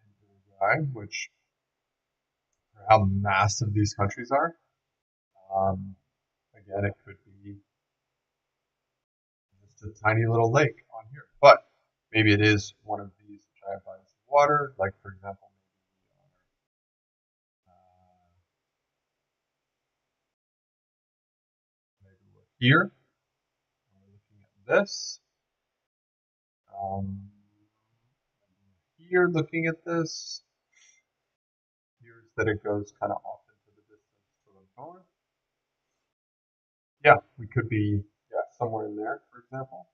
in Uruguay, which for how massive these countries are. Um, Again, it could be just a tiny little lake on here, but maybe it is one of these giant bodies of water, like for example, maybe we're here. We're looking at this. Um, Here, looking at this. Here's that it goes kind of off into the distance to the north. Yeah, we could be somewhere in there, for example.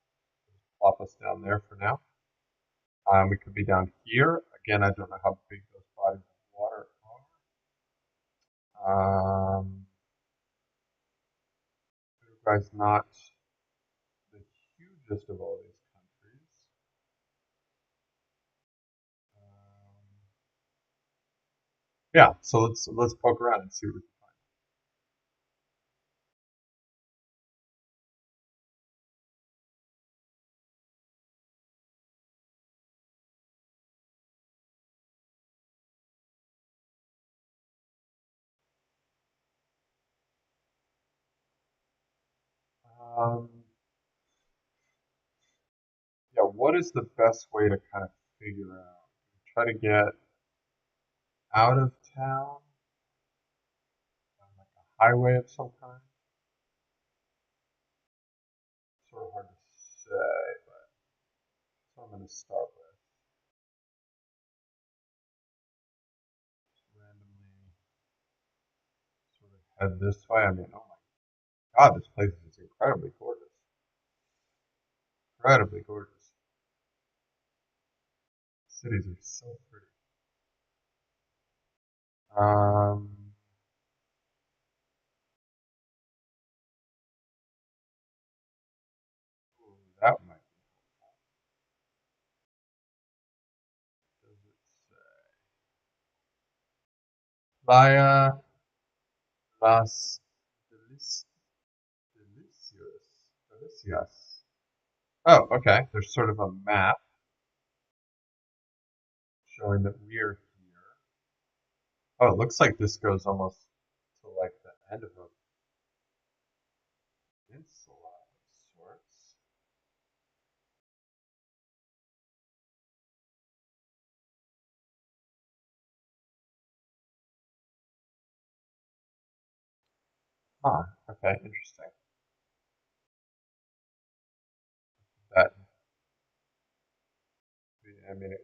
Plop us down there for now. We could be down here. Again, I don't know how big those bodies of water are. Uruguay's not the hugest of all these countries. Yeah, so let's poke around and see what we can find. Yeah, what is the best way to kind of figure out? Try to get out of town on like a highway of some kind. Sort of hard to say, but that's what I'm going to start with. Just randomly sort of head this way. I mean, oh my God, this place is incredibly gorgeous. Incredibly gorgeous. Cities are so pretty. Um, ooh, that might be. Does it say? Playa Las Delicias. Delicias. Oh, okay. There's sort of a map showing that we're here. Oh, it looks like this goes almost to like the end of a peninsula of sorts. Huh. Okay, interesting. That I mean,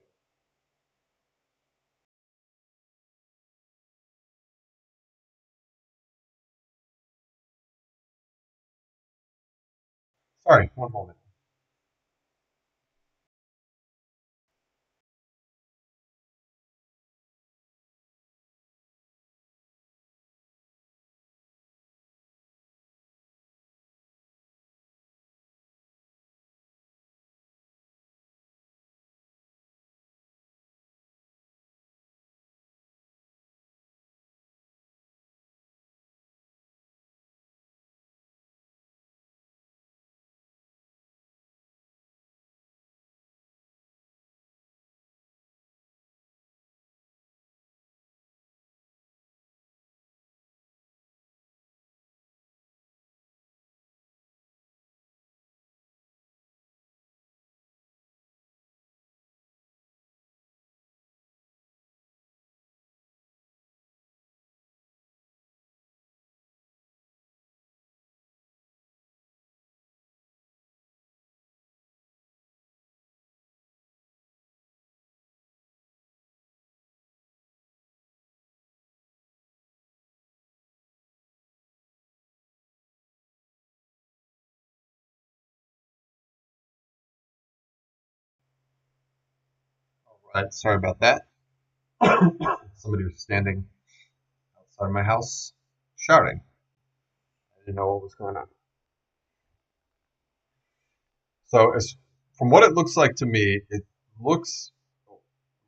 sorry, one moment. All right, sorry about that. Somebody was standing outside my house shouting. I didn't know what was going on. So, as from what it looks like to me, it looks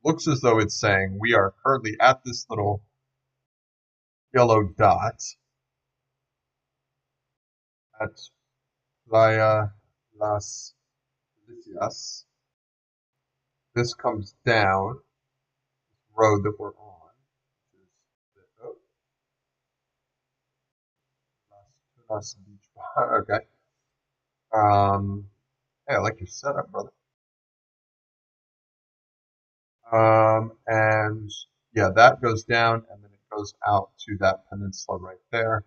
looks as though it's saying we are currently at this little yellow dot at Playa Las Delicias. This comes down the road that we're on, which is the Las Beach Bar. Okay. Hey, I like your setup, brother. And yeah, that goes down, and then it goes out to that peninsula right there,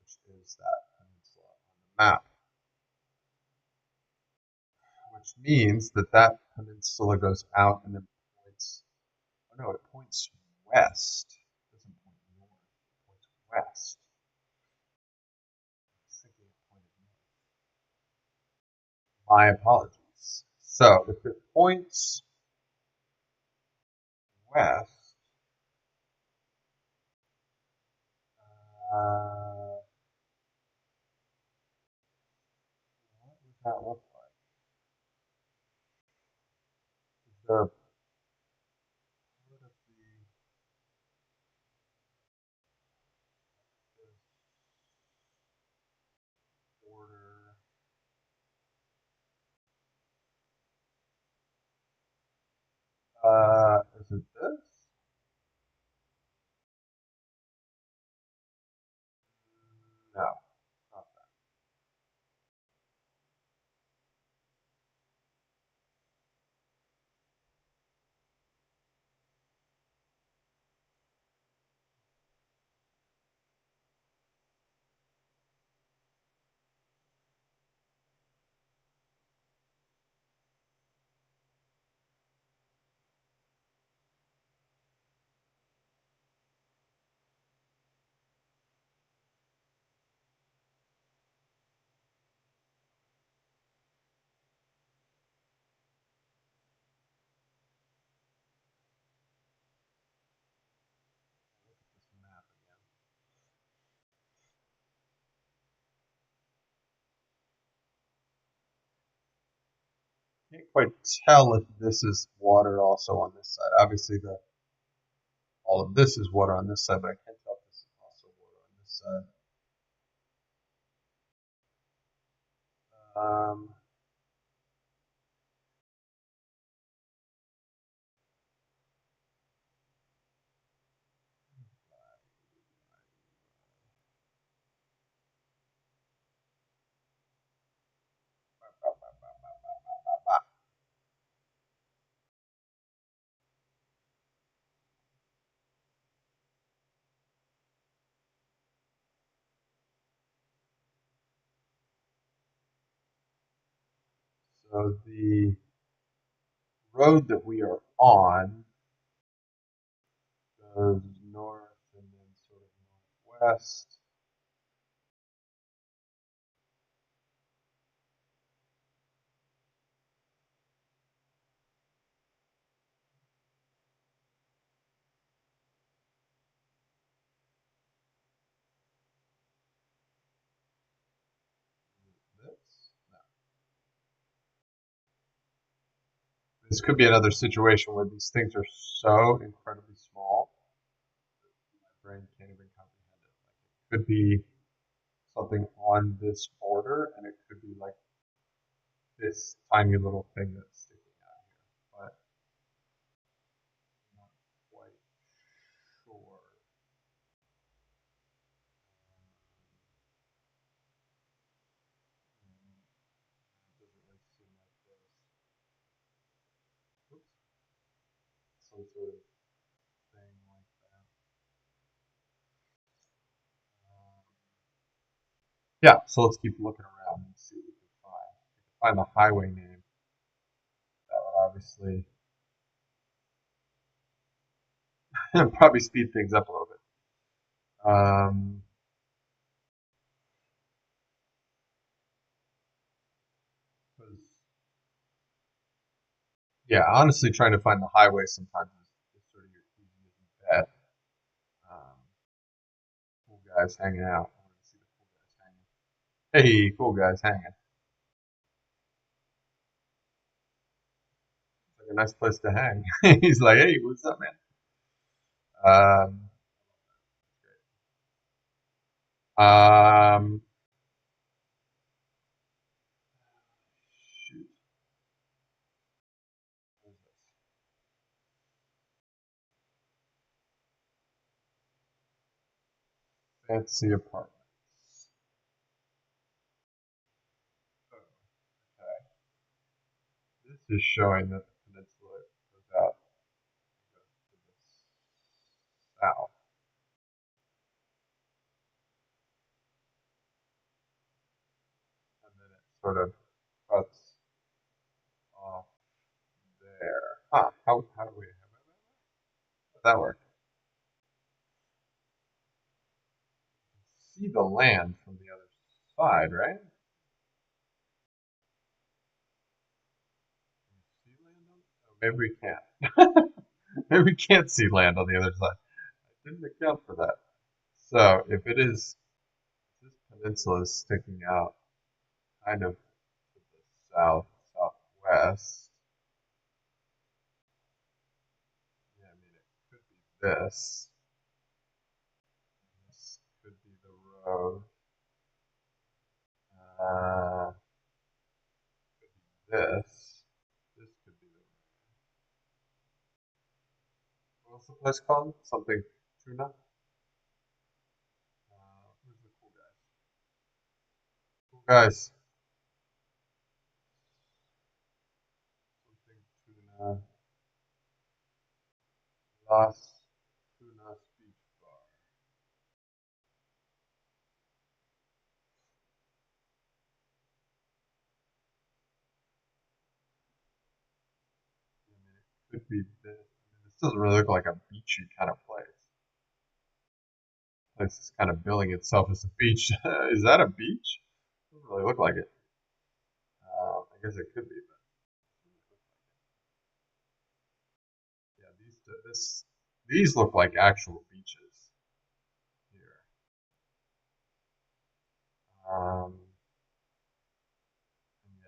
which is that peninsula on the map. Which means that that peninsula goes out and then points. Oh no, it points west. west. I was thinking it pointed north. My apologies. So if it points west, what does that look like? Is there a part of the border? Is it this? No, not that. Look at this map again. Can't quite tell if this is water also on this side. Obviously, all of this is water on this side, but I can't tell if this is also water on this side. So the road that we are on goes north and then sort of northwest. This? No. This could be another situation where these things are so incredibly small, my brain can't even comprehend it. Like it could be something on this border, and it could be like this tiny little thing that's sticking out here, but I'm not quite sure. It doesn't really seem like there's oops, some sort of thing like that. Um, yeah, so let's keep looking around and see what we can find. If we can find the highway name, that would obviously probably speed things up a little bit. Um, yeah, honestly, trying to find the highway sometimes is sort of your easiest bet. Um, cool guys hanging out. I want to see the cool guys hanging. Hey, cool guys hanging. It's like a nice place to hang. He's like, hey, what's up, man? Um, um, shoot. What is this? Fancy apartments. Oh, okay. This is showing that the peninsula goes out to the south, and then it sort of cuts off there. Huh? How do we? How does that work? see the land from the other side, right? See land on? Oh, maybe we can't. Maybe we can't see land on the other side. I didn't account for that. So if it is, this peninsula is sticking out kind of to the south, southwest. Yeah, I mean, it could be this. This could be the road. Uh, could be this. This could be the road. What's the place called? Something tuna? Who's the cool guys? Cool guys. Something tuna. Las Tunas Beach Bar. I mean, it could be this. I mean, this doesn't really look like a beachy kind of place. Place is kind of billing itself as a beach. Is that a beach? Doesn't really look like it. I guess it could be, but yeah, these look like actual beaches here. And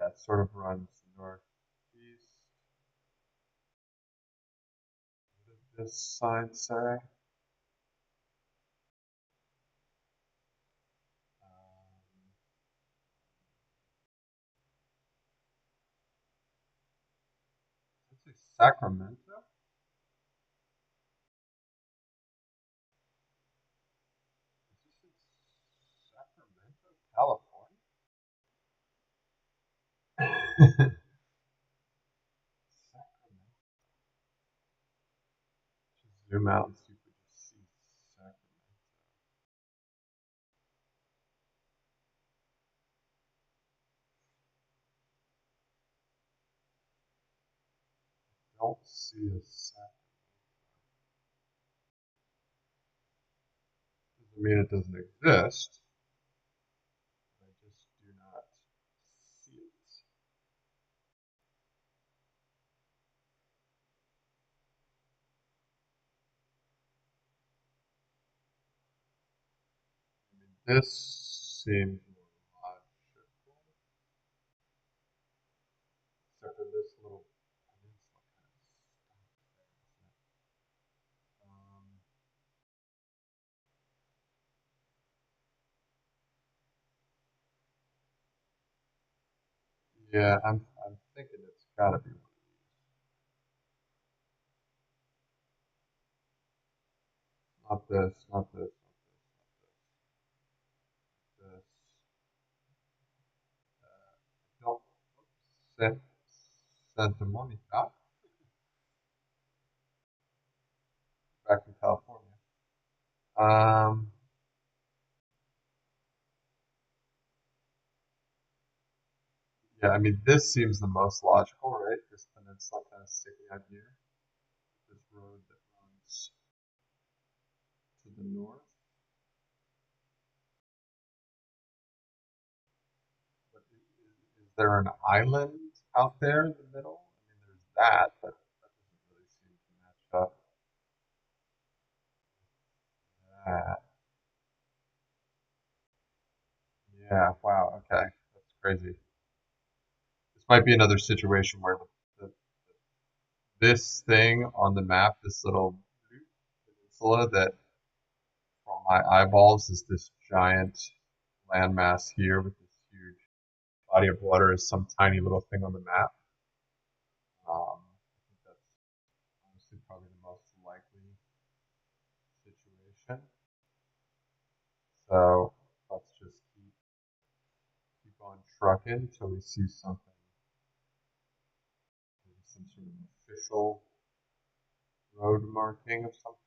yeah, it sort of runs northeast. What did this sign say? Let's say Sacramento. Is this in Sacramento, California? Sacramento. Just zoom out and see if we just see Sacramento. Don't see a Sacramento. Doesn't mean it doesn't exist. I just do not see it. I mean, this seems more logical, except for this little peninsula kind of stuff there, isn't it? Yeah, I'm thinking it's got to be one of these. Not this, not this, not this. Don't. San, Santa Monica, back in California. Um, yeah, I mean, this seems the most logical, right? This peninsula kind of sticking out here. This road that runs to the north. But is there an island out there in the middle? I mean, there's that, but that doesn't really seem to match up with that. Yeah, wow, okay. That's crazy. This might be another situation where the this thing on the map, this little peninsula that from my eyeballs is this giant landmass here with this huge body of water is some tiny little thing on the map. I think that's honestly probably the most likely situation. So let's just keep on trucking until we see something, maybe some sort of official road marking of some kind.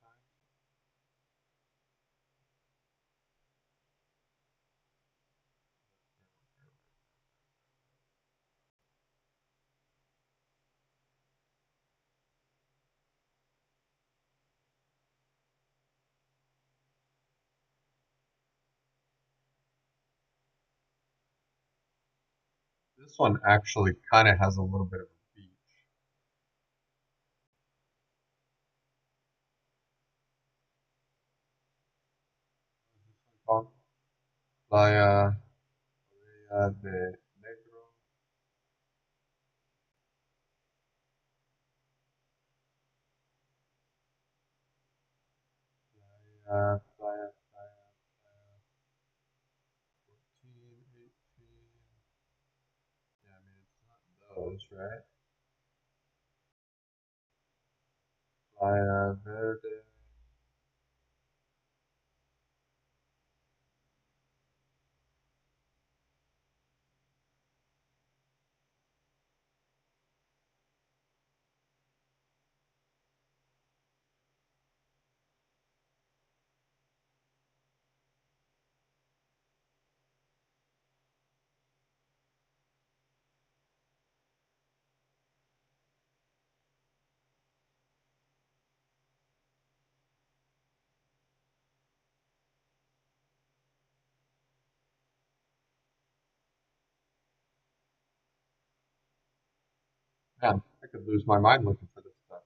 This one actually kind of has a little bit of a beach. Called Playa de Negro. Playa 14, 18. Yeah, I mean, it's not those, right? Playa Verde. Man, I could lose my mind looking for this stuff.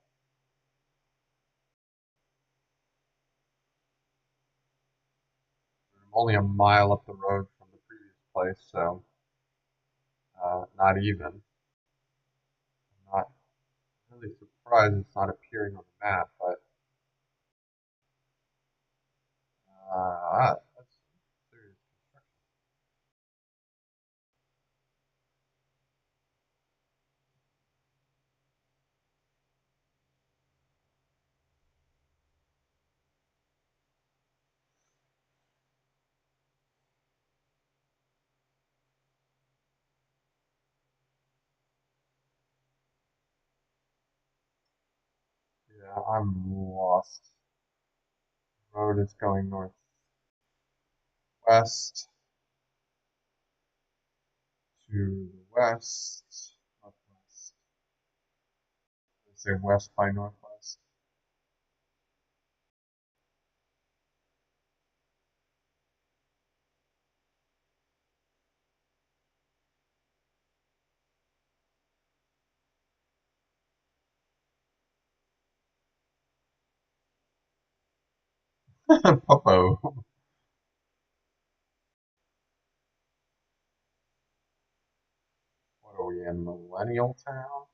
I'm only a mile up the road from the previous place, so not even. I'm not really surprised it's not appearing on the map, but that's serious construction. Yeah, I'm lost. The road is going northwest to the west, northwest. Let's say west by northwest. Popo. What are we in, Millennial Town?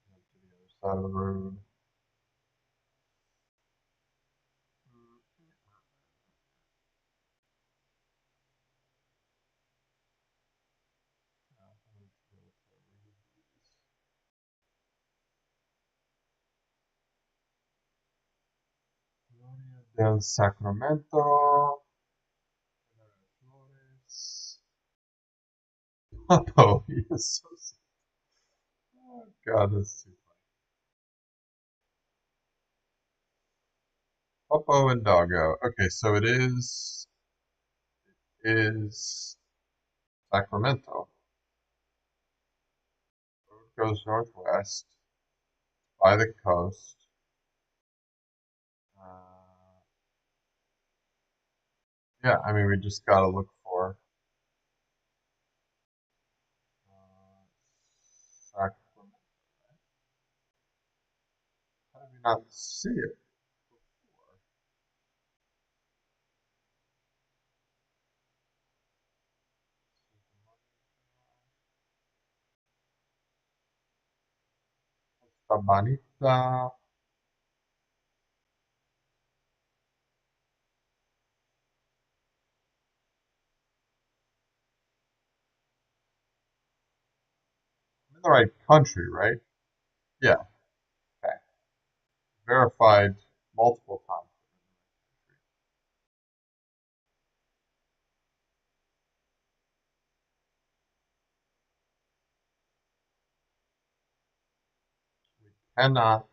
To the other side of the road. Gloria del Sacramento. Flores. Oh, he is so sick. Oh, God, that's too funny. Popo and Doggo. Okay, so it is Sacramento. Road goes northwest by the coast. Uh, yeah, I mean, we just gotta look for Sacramento. How did we not see it before? Sabanita. I'm in the right country, right? Yeah, okay. Verified multiple times. We cannot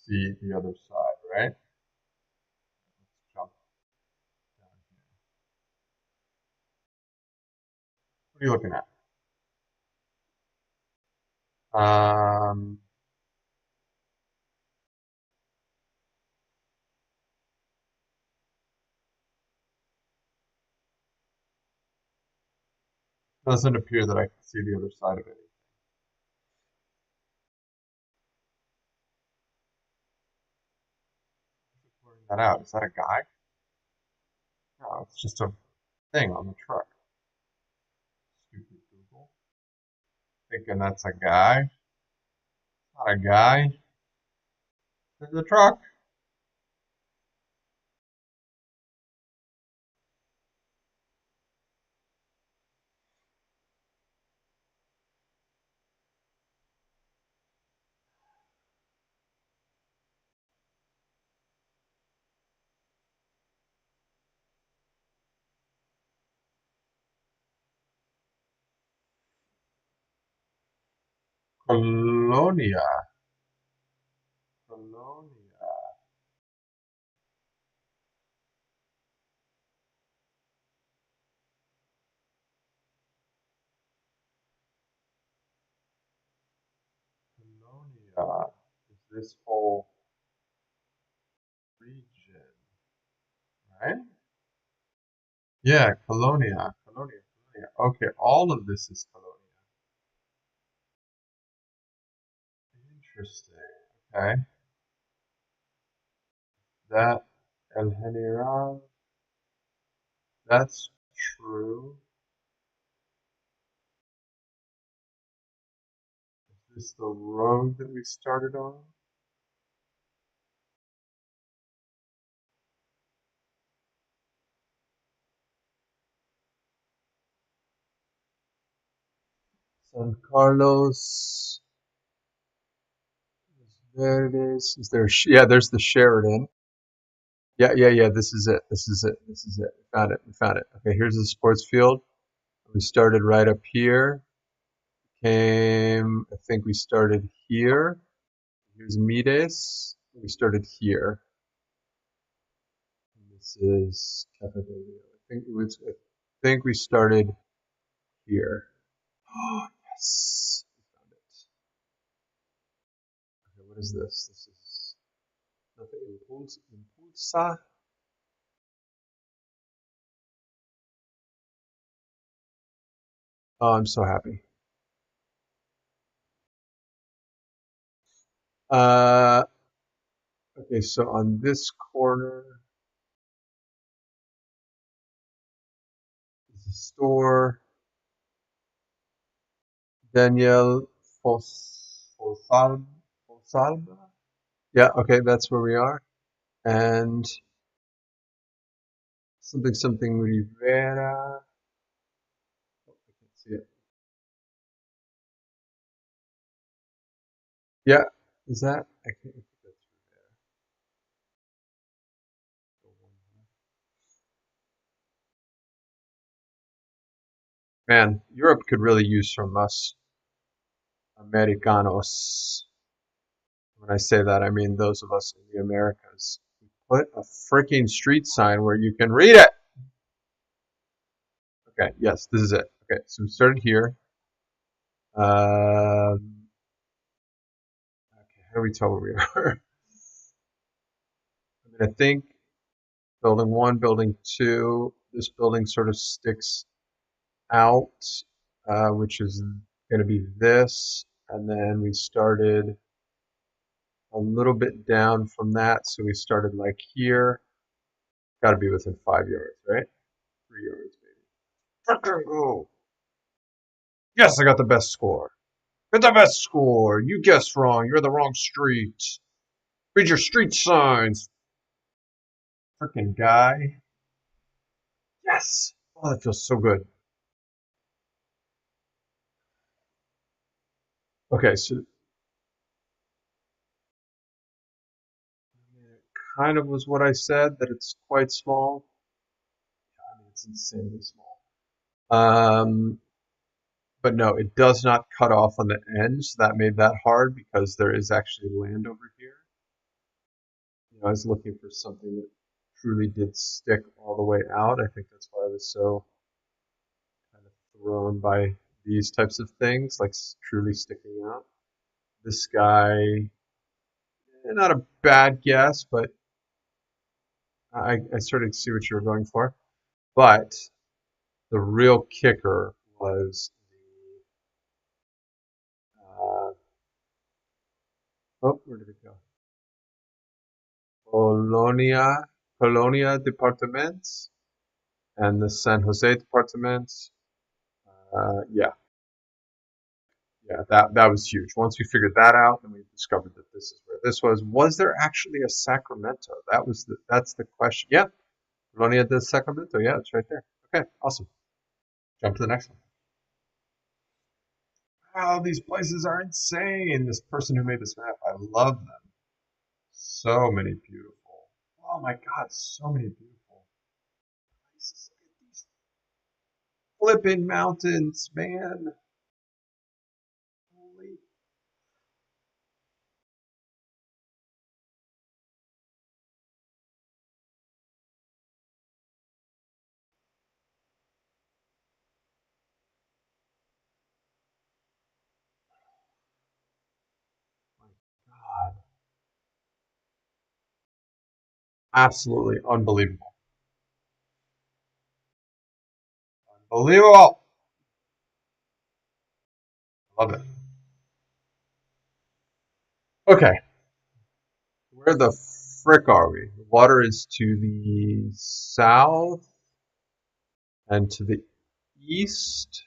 see the other side, right? Let's jump down here. What are you looking at? Um, Doesn't appear that I can see the other side of it. Pointing that out. Is that a guy? No, it's just a thing on the truck. Stupid Google. Thinking that's a guy. Not a guy. There's a truck. Colonia. Colonia. Colonia is this whole region, right? Yeah, Colonia. Colonia. Colonia. Okay, all of this is Colonia. Interesting. Okay. That El General, that's true. Is this the road that we started on? San Carlos. There it is. Is there? Yeah, there's the Sheridan. Yeah, yeah, yeah. This is it. This is it. This is it. We found it. We found it. Okay, here's the sports field. We started right up here. I think we started here. Here's Mides. We started here. This is Cappadocia. I think we started here. Oh, yes. We found it. Okay, what is this? This is nothing. Impulsa. Oh, I'm so happy. Uh, okay, so on this corner is a store. Daniel Fosalba. Yeah, okay, that's where we are. And something Rivera. Oh, I can't see it. Yeah, is that? I can't think that's Rivera. Man, Europe could really use from us Americanos. When I say that, I mean those of us in the Americas. Put a freaking street sign where you can read it. Okay, yes, this is it. Okay, so we started here. Okay, how do we tell where we are? I mean, I think building one, building two, this building sort of sticks out, which is going to be this. And then we started a little bit down from that. So we started like here. Got to be within 5 yards, right? 3 yards, maybe. Fucking go. Yes, I got the best score. Get the best score. You guessed wrong. You're in the wrong street. Read your street signs. Freaking guy. Yes. Oh, that feels so good. Okay, so it kind of was what I said, that it's quite small. I mean, it's insanely small. But no, it does not cut off on the end, so that made that hard because there is actually land over here. I was looking for something that truly did stick all the way out. I think that's why I was so kind of thrown by these types of things, like truly sticking out. This guy, not a bad guess, but I sort of see what you were going for. But the real kicker was where did it go? Colonia, Colonia Departments and the San Jose Departments. Yeah, yeah, that was huge. Once we figured that out, then we discovered that this is where this was. Was there actually a Sacramento? That's the question. Yeah, Colonia de Sacramento. Yeah, it's right there. Okay, awesome. Jump to the next one. Wow, these places are insane. This person who made this map, I love them. So many beautiful. Oh my God, so many beautiful places. Look at these flipping mountains, man. Holy God. Absolutely unbelievable. Unbelievable. Love it. Okay, where the frick are we? The water is to the south and to the east.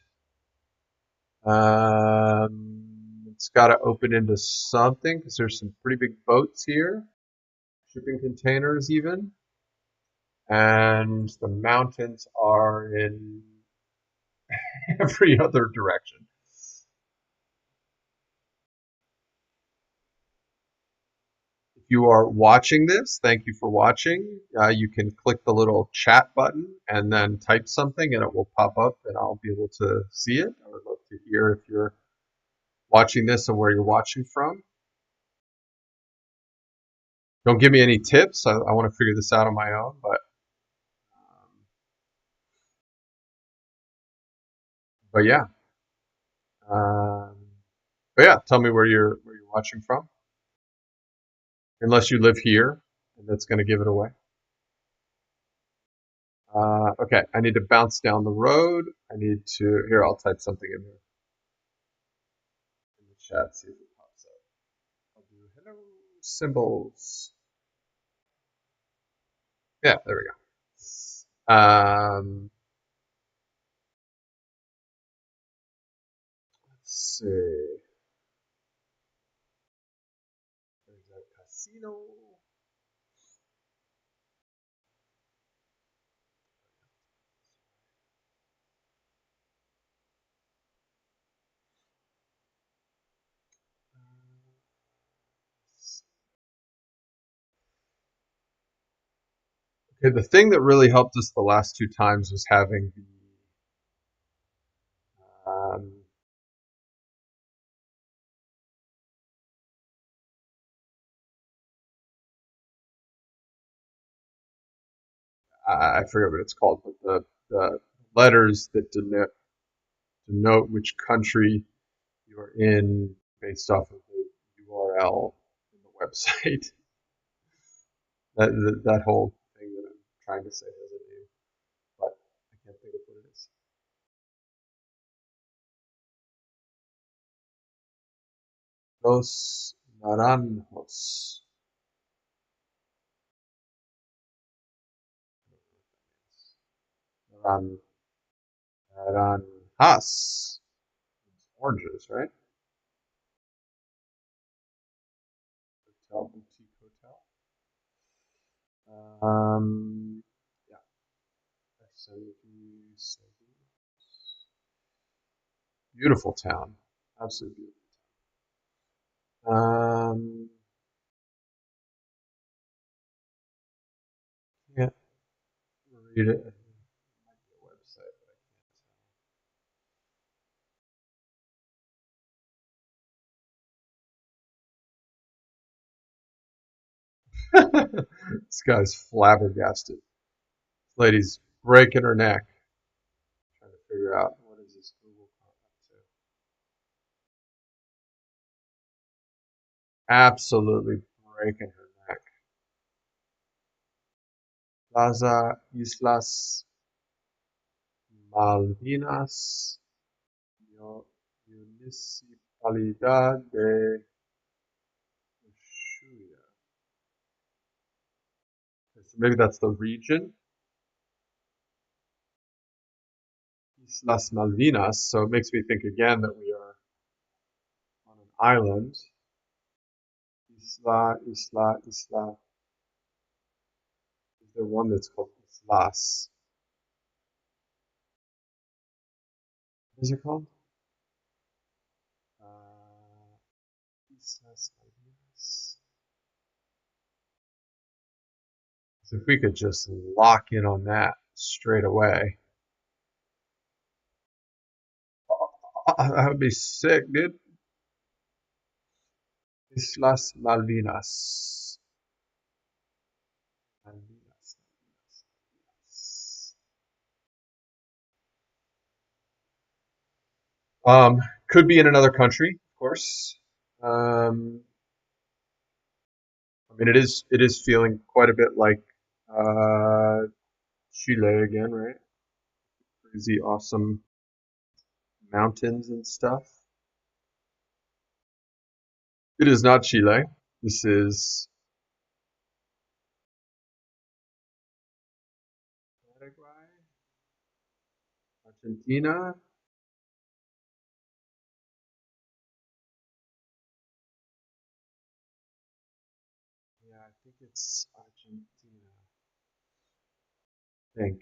It's got to open into something because there's some pretty big boats here, shipping containers even, and the mountains are in every other direction. If you are watching this, thank you for watching. You can click the little chat button and then type something, and it will pop up, and I'll be able to see it. I would love to hear if you're watching this and where you're watching from. Don't give me any tips. I want to figure this out on my own, but yeah. Um, but yeah, tell me where you're watching from. Unless you live here, and that's going to give it away. Okay, I need to bounce down the road. I need to here. I'll type something in the chat. See if it pops up. I'll do hello symbols. Yeah, there we go. Let's see. There's a casino. Okay, the thing that really helped us the last two times was having the I forget what it's called, but the letters that denote which country you're in based off of the URL in the website. That whole thing that I'm trying to say has a name, but I can't think of what it is. Los Naranjos. Naran, naranjas. Oranges, right? Hotel, boutique hotel. Yeah. Beautiful town. Absolutely beautiful. Can't read it. It might be a website, but I can't tell. This guy's flabbergasted. This lady's breaking her neck trying to figure out what is this Google up to. Absolutely breaking her neck. Plaza Islas Malvinas. Municipalidad de Ushuaia. So maybe that's the region. Islas Malvinas. So it makes me think again that we are on an island. Isla. Is there one that's called Islas? What is it called? Islas Malvinas. So if we could just lock in on that straight away, that would be sick, dude. Islas Malvinas. Malvinas. Could be in another country, of course. Um, I mean, it is feeling quite a bit like uh, Chile again, right? Crazy, awesome mountains and stuff. It is not Chile. This is Paraguay, Argentina. Yeah, I think it's Argentina. I think.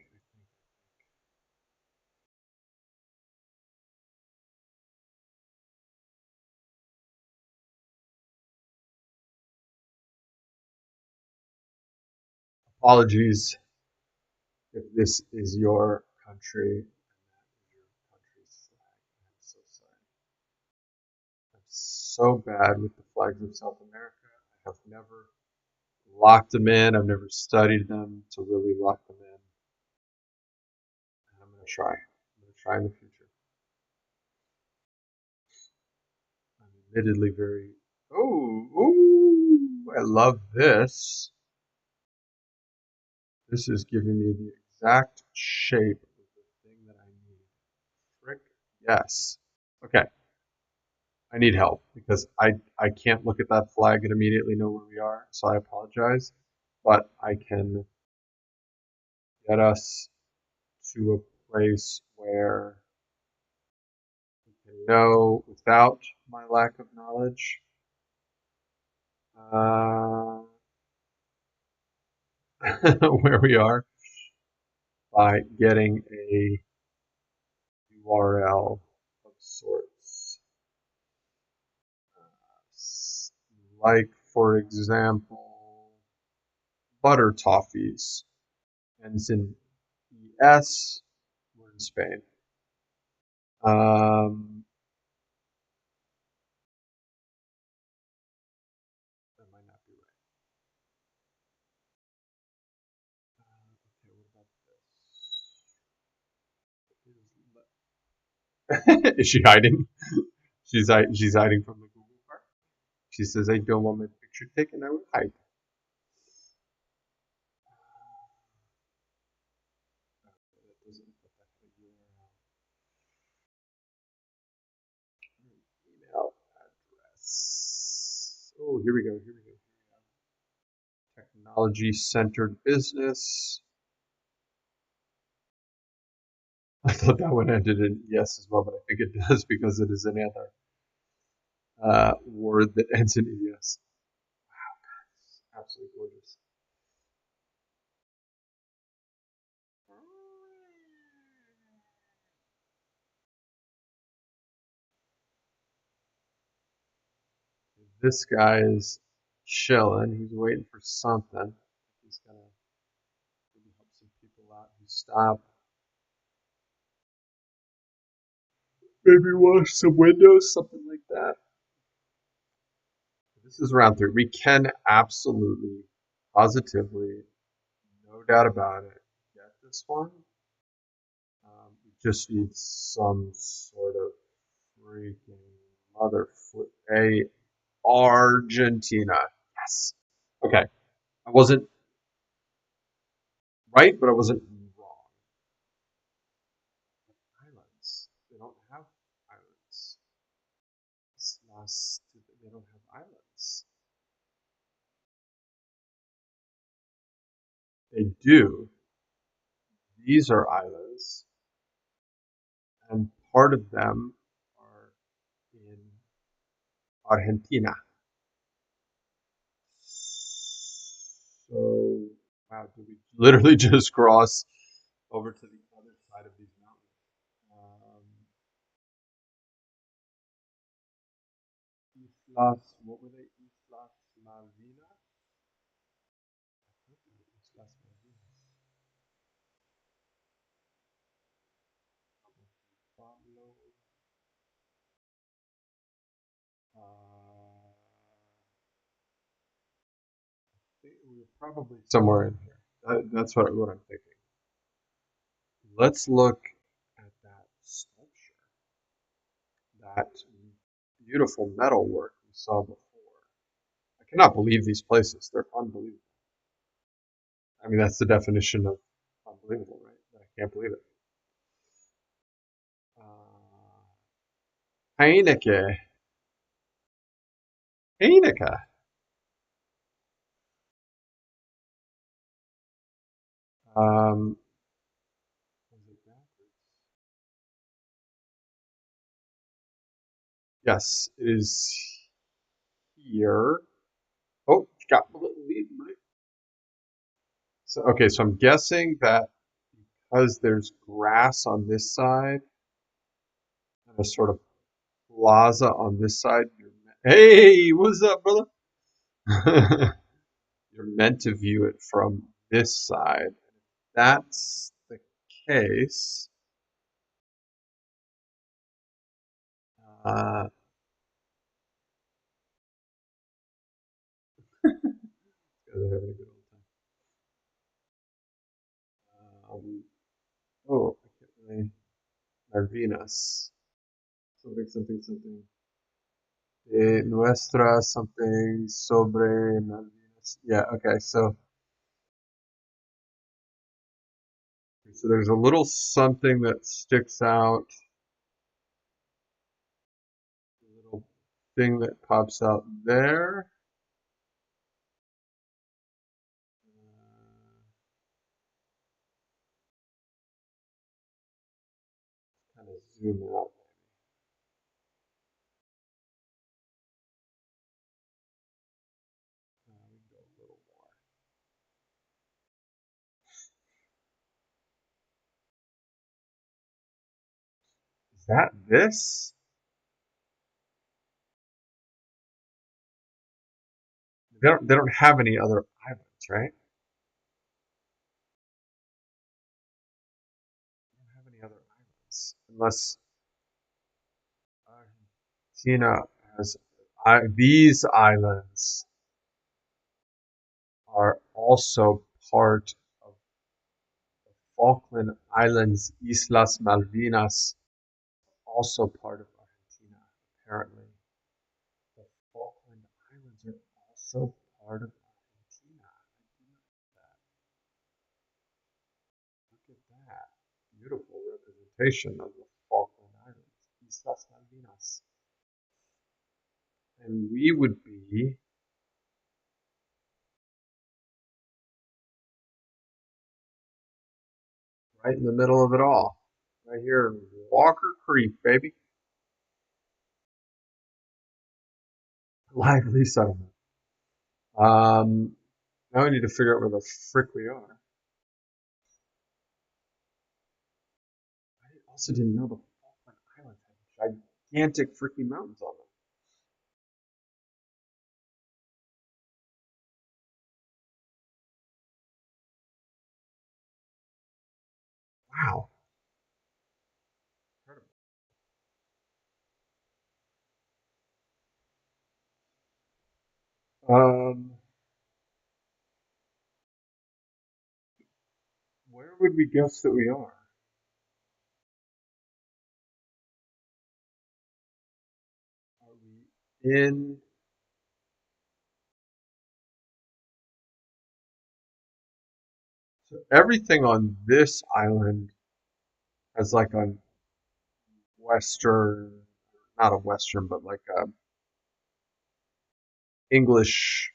Apologies if this is your country and that is your country's flag. I'm so sorry. I'm so bad with the flags of South America. I have never locked them in. I've never studied them to really lock them in. And I'm going to try. I'm going to try in the future. I'm admittedly very. Oh, I love this. This is giving me the exact shape of the thing that I need. Frick, yes. Okay, I need help because I can't look at that flag and immediately know where we are, so I apologize. But I can get us to a place where we can know without my lack of knowledge uh, where we are by getting a URL of sorts. Like, for example, butter toffees. Ends in ES. We're in Spain. Um, that might not be right. Okay, what about this? Is she hiding? She's hiding from the Google part. She says, "I don't want my picture taken. I will hide." That doesn't put that URL. Email address. Oh, here we go. Here we go. Technology centered business. I thought that one ended in yes as well, but I think it does because it is another word that ends in es. Wow, absolutely gorgeous. This guy is chilling. He's waiting for something. He's gonna maybe help some people out who stop. Maybe wash some windows, something like that. This is round three. We can absolutely, positively, no doubt about it, get this one. We just need some sort of freaking motherfoot. A Argentina. Yes. Okay. I wasn't right, but I wasn't wrong. Islands. They don't have islands. us. They don't have islands. They do. These are islands, and part of them are in Argentina. So, wow, did we literally just cross over to the other side of these mountains? Islas, what were they? Islas Malvinas? Islas Malvinas. Pablo. Uh, we're probably somewhere in here. That's what I'm thinking. Let's look at that sculpture, that beautiful metalwork we saw before. I cannot believe these places. They're unbelievable. I mean, that's the definition of unbelievable, right? I can't believe it. Heineke. Heineke. Um, yes, it is here. Oh, got so okay. So I'm guessing that because there's grass on this side and a sort of plaza on this side. Hey, what's up, brother? You're meant to view it from this side. That's the case. Uh, having a good old time. Oh, I can't really. Malvinas. Something, something, something. Nuestra something sobre Malvinas. Yeah, okay, so there's a little something that sticks out, a little thing that pops out there. Kind of zoom out. We go a little more. Is that this? They don't have any other islands, right? They don't have any other islands unless Argentina has. These islands are also part of the Falkland Islands, Islas Malvinas, also part of Argentina, apparently. The Falkland Islands are also part of Argentina. Look at that. Beautiful representation of the Falkland Islands, Islas Malvinas. And we would be right in the middle of it all. Right here in Walker Creek, baby. Lively settlement. Now we need to figure out where the frick we are. I also didn't know the Falkland Islands had gigantic freaking mountains on them. Wow. Incredible. Um, where would we guess that we are? Are we in? So everything on this island has like a western, not a western, but like a English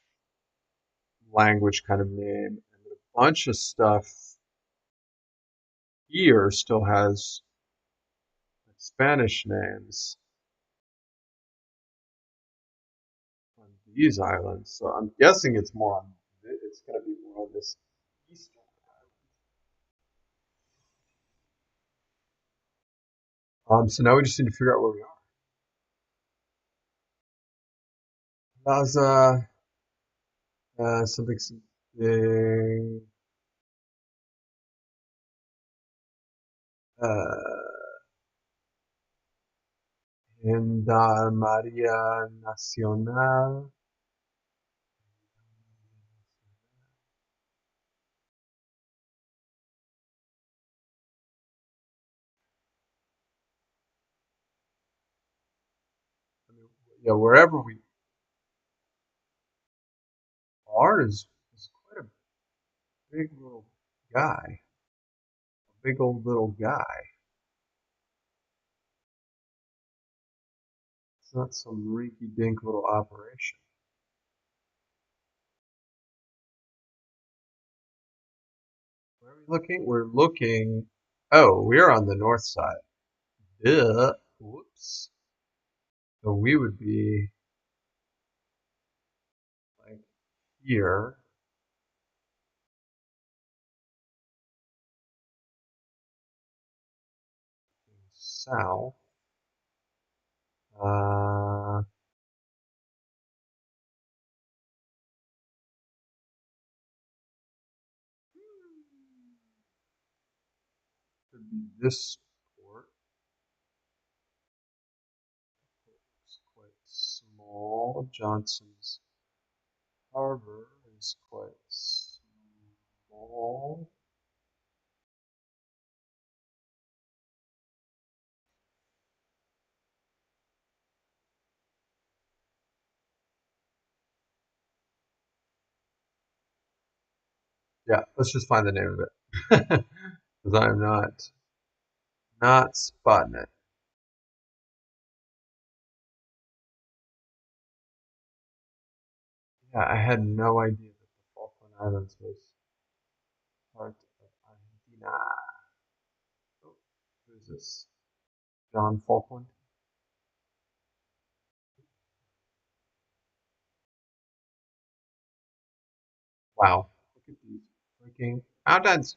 language kind of name, and a bunch of stuff here still has Spanish names on these islands. So I'm guessing it's more on. It's going to be more on this eastern island. So now we just need to figure out where we are. Plaza, something. Uh, Gendarmería Nacional. I mean, yeah, wherever we are is quite a big little guy, a big old little guy. It's not some rinky-dink little operation. Where are we looking? We're looking. Oh, we're on the north side. Whoops. So we would be like here, south. Uh, could be this port. It's quite small. Johnson's Harbor is quite small. Yeah, let's just find the name of it. Because I'm not spotting it. Yeah, I had no idea that the Falkland Islands was part of Argentina. Oh, who is this? John Falkland? Wow. Look at these freaking mountains.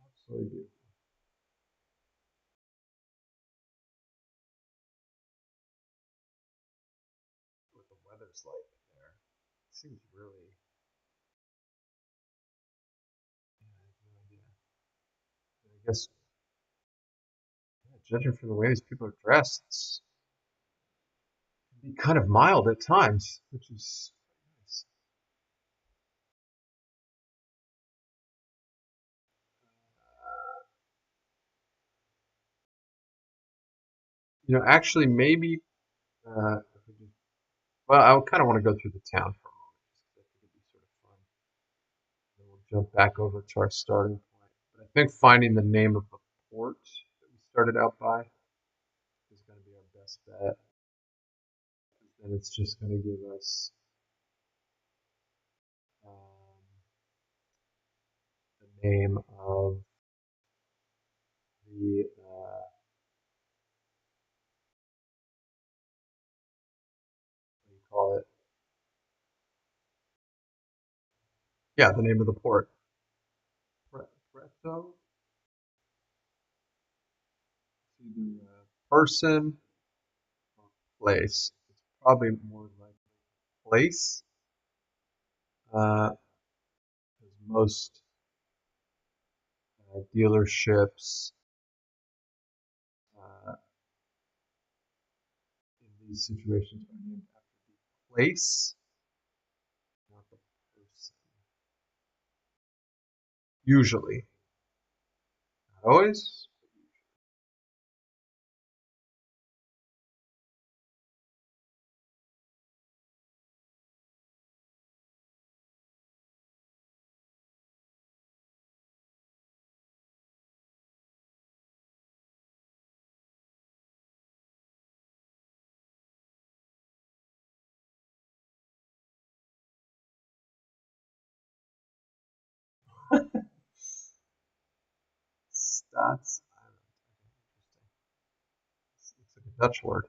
Absolutely beautiful. What the weather's like there. It seems really. Yeah, I have no idea. I guess, yeah, judging from the way these people are dressed, it's can be kind of mild at times, which is nice. Actually, maybe. If we just, well, I kind of want to go through the town for a moment, just 'cause I think it'd be sort of fun. Then we'll jump back over to our starting point. But I think finding the name of the port that we started out by is going to be our best bet. Then it's just going to give us um, the name of the what do you call it? Yeah, the name of the port. Preto. It's either a person or place. It's probably more like place, because most dealerships uh, in these situations are named after the place, not the person. Usually, not always. Dutch word.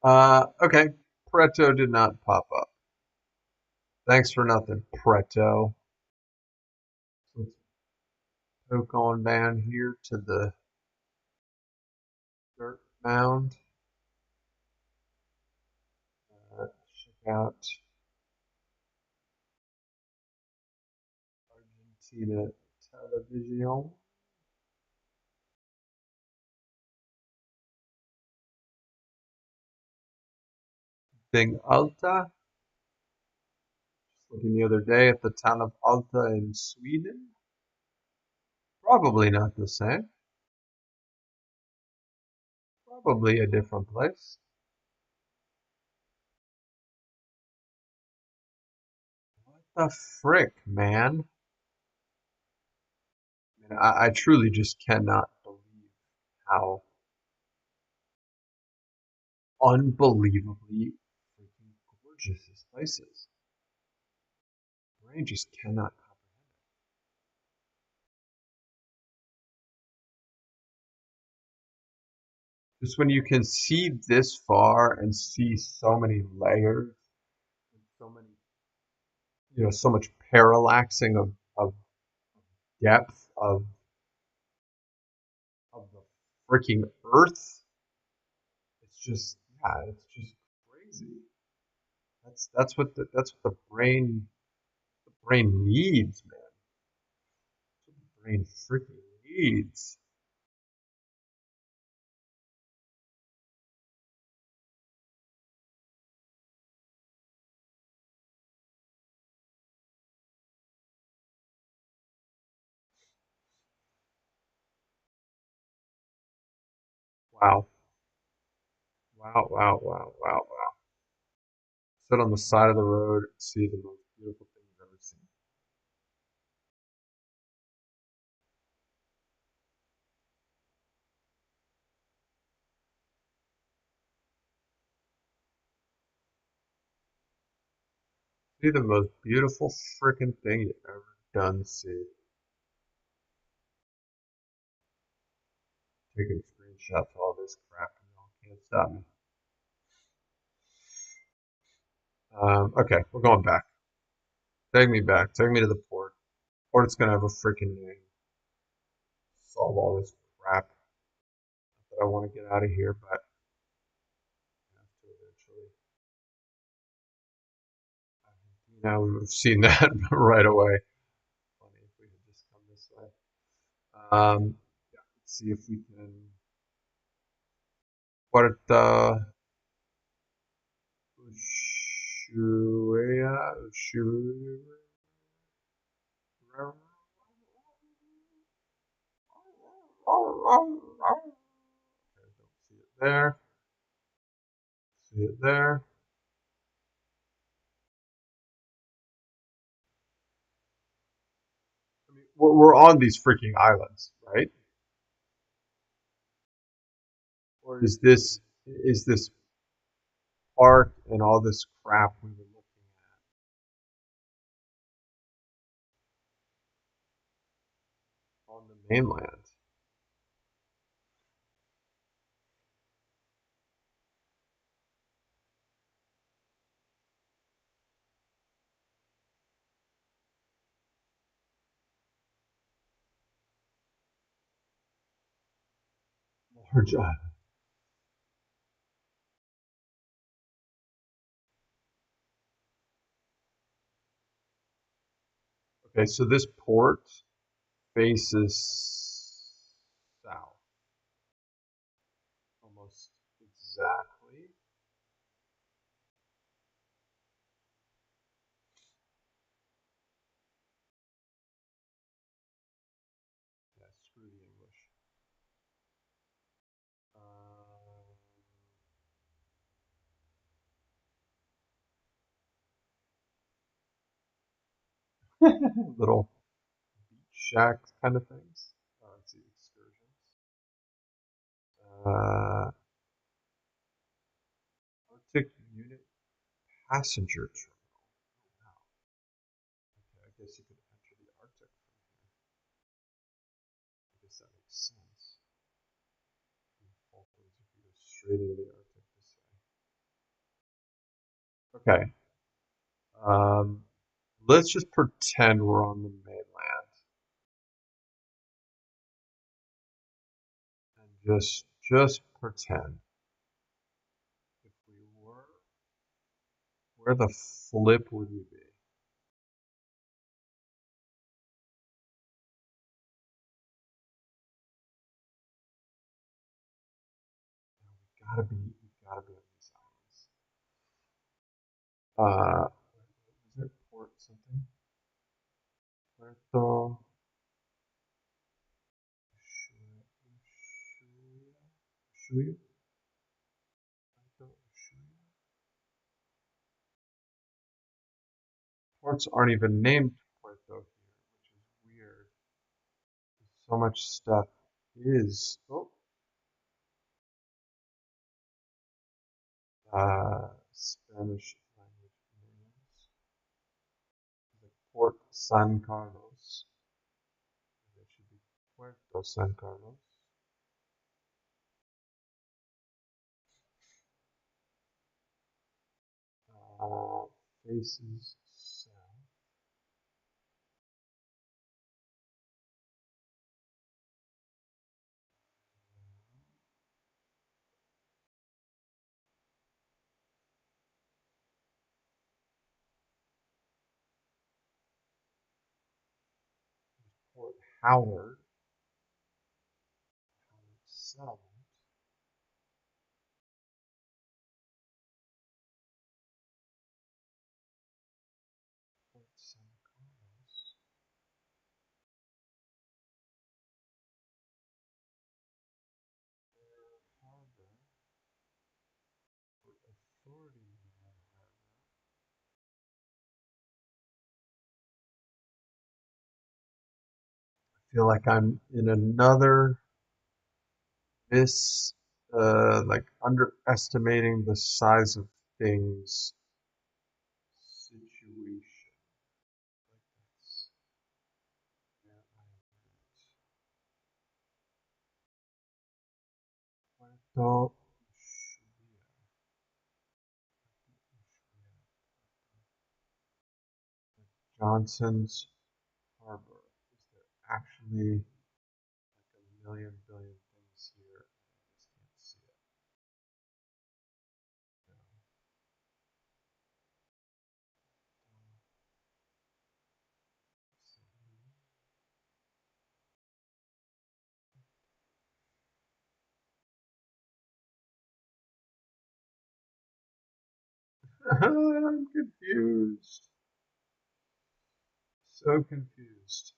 Okay. Preto did not pop up. Thanks for nothing, Preto. So let's poke on down here to the dirt mound. Check out Argentina television. Thing Alta. Just looking the other day at the town of Alta in Sweden. Probably not the same. Probably a different place. What the frick, man? I mean, I truly just cannot believe how unbelievably freaking gorgeous this place is. My brain just cannot comprehend it. Just when you can see this far and see so many layers, and so many, so much parallaxing of depth of the freaking earth. It's just, yeah, it's just crazy. That's what the brain needs, man. That's what the brain freaking needs. Wow. Wow, wow, wow, wow, wow. Sit on the side of the road and see the most beautiful thing you've ever seen. See the most beautiful freaking thing you've ever done see. Taking screenshots of all this crap, and y'all can't stop me. Okay, we're going back. Take me back. Take me to the port. Port's gonna have a freaking name. Solve all this crap. But I want to get out of here, but I have to eventually. Now we've seen that right away. Funny if we could just come this way. Yeah, let's see if we can. Puerta Ushuaia. Ushuaia. Okay, don't see it there. See it there. I mean, we're on these freaking islands, right? Or is this park and all this crap we were looking at on the mainland? Large island. Okay, so this port faces south, almost exactly. Yeah, screw the English. Little beach shacks kind of things. Let's see, excursions. Uh, Arctic Unit Passenger Terminal. Wow. Okay, I guess you could enter the Arctic from here. I guess that makes sense. penetrating the Arctic this way. Okay. Um, let's just pretend we're on the mainland and just pretend. If we were, where the flip would we be? We gotta be on these islands. Is it port something? Puerto Ushuaia? Puerto Ushuaia? Ports aren't even named Puerto here, which is weird. So much stuff is Spanish language names. The Port San Carlos. It should be Puerto San Carlos. Uh, faces south. Port Howard. Howard Sound. Port San Carlos. Harbor. Port Authority. I feel like I'm in another this like underestimating the size of things situation. Like that's where I'm at. Puerto Ushuaia. Johnson's Harbor. Is there actually like a million billion things here? I just can't see it. I'm confused. So confused.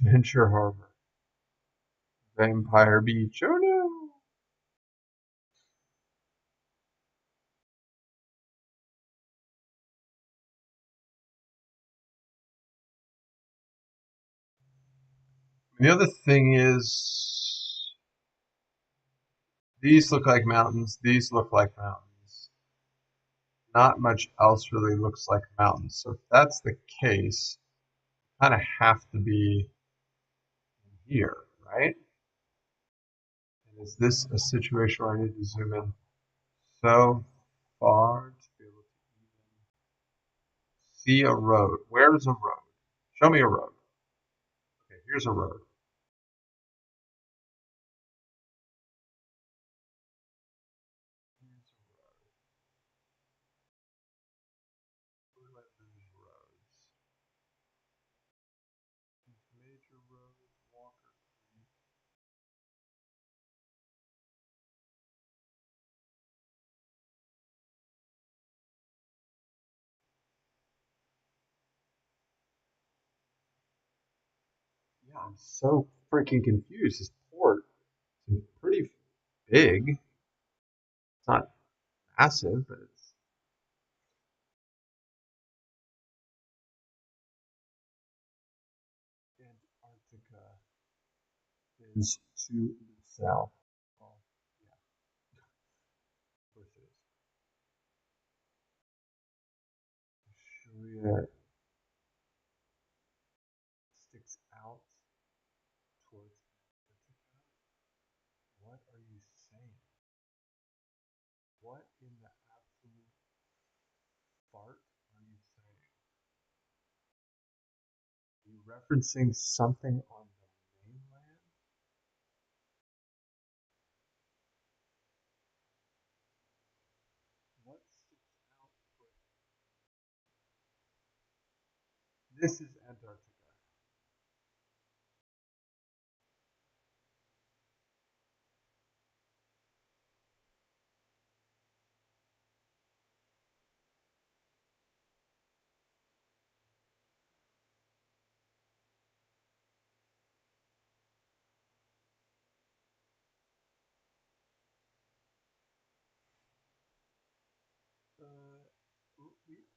Adventure Harbor. Vampire Beach. Oh no! The other thing is, these look like mountains, these look like mountains. Not much else really looks like mountains. So if that's the case, kind of have to be here, right? And is this a situation where I need to zoom in so far to be able to even see a road? Where's a road? Show me a road. Okay, here's a road. Here's a road. Where do I lose roads? Major roads, Walker Creek. Yeah, I'm so freaking confused. This port is pretty big. It's not massive, but it's is to the south. Oh, yeah, of course it is. Ushuaia sticks out towards Antarctica. What are you saying? What in the absolute fart are you saying? Are you referencing something on the mainland? What sticks out towards this is Antarctica.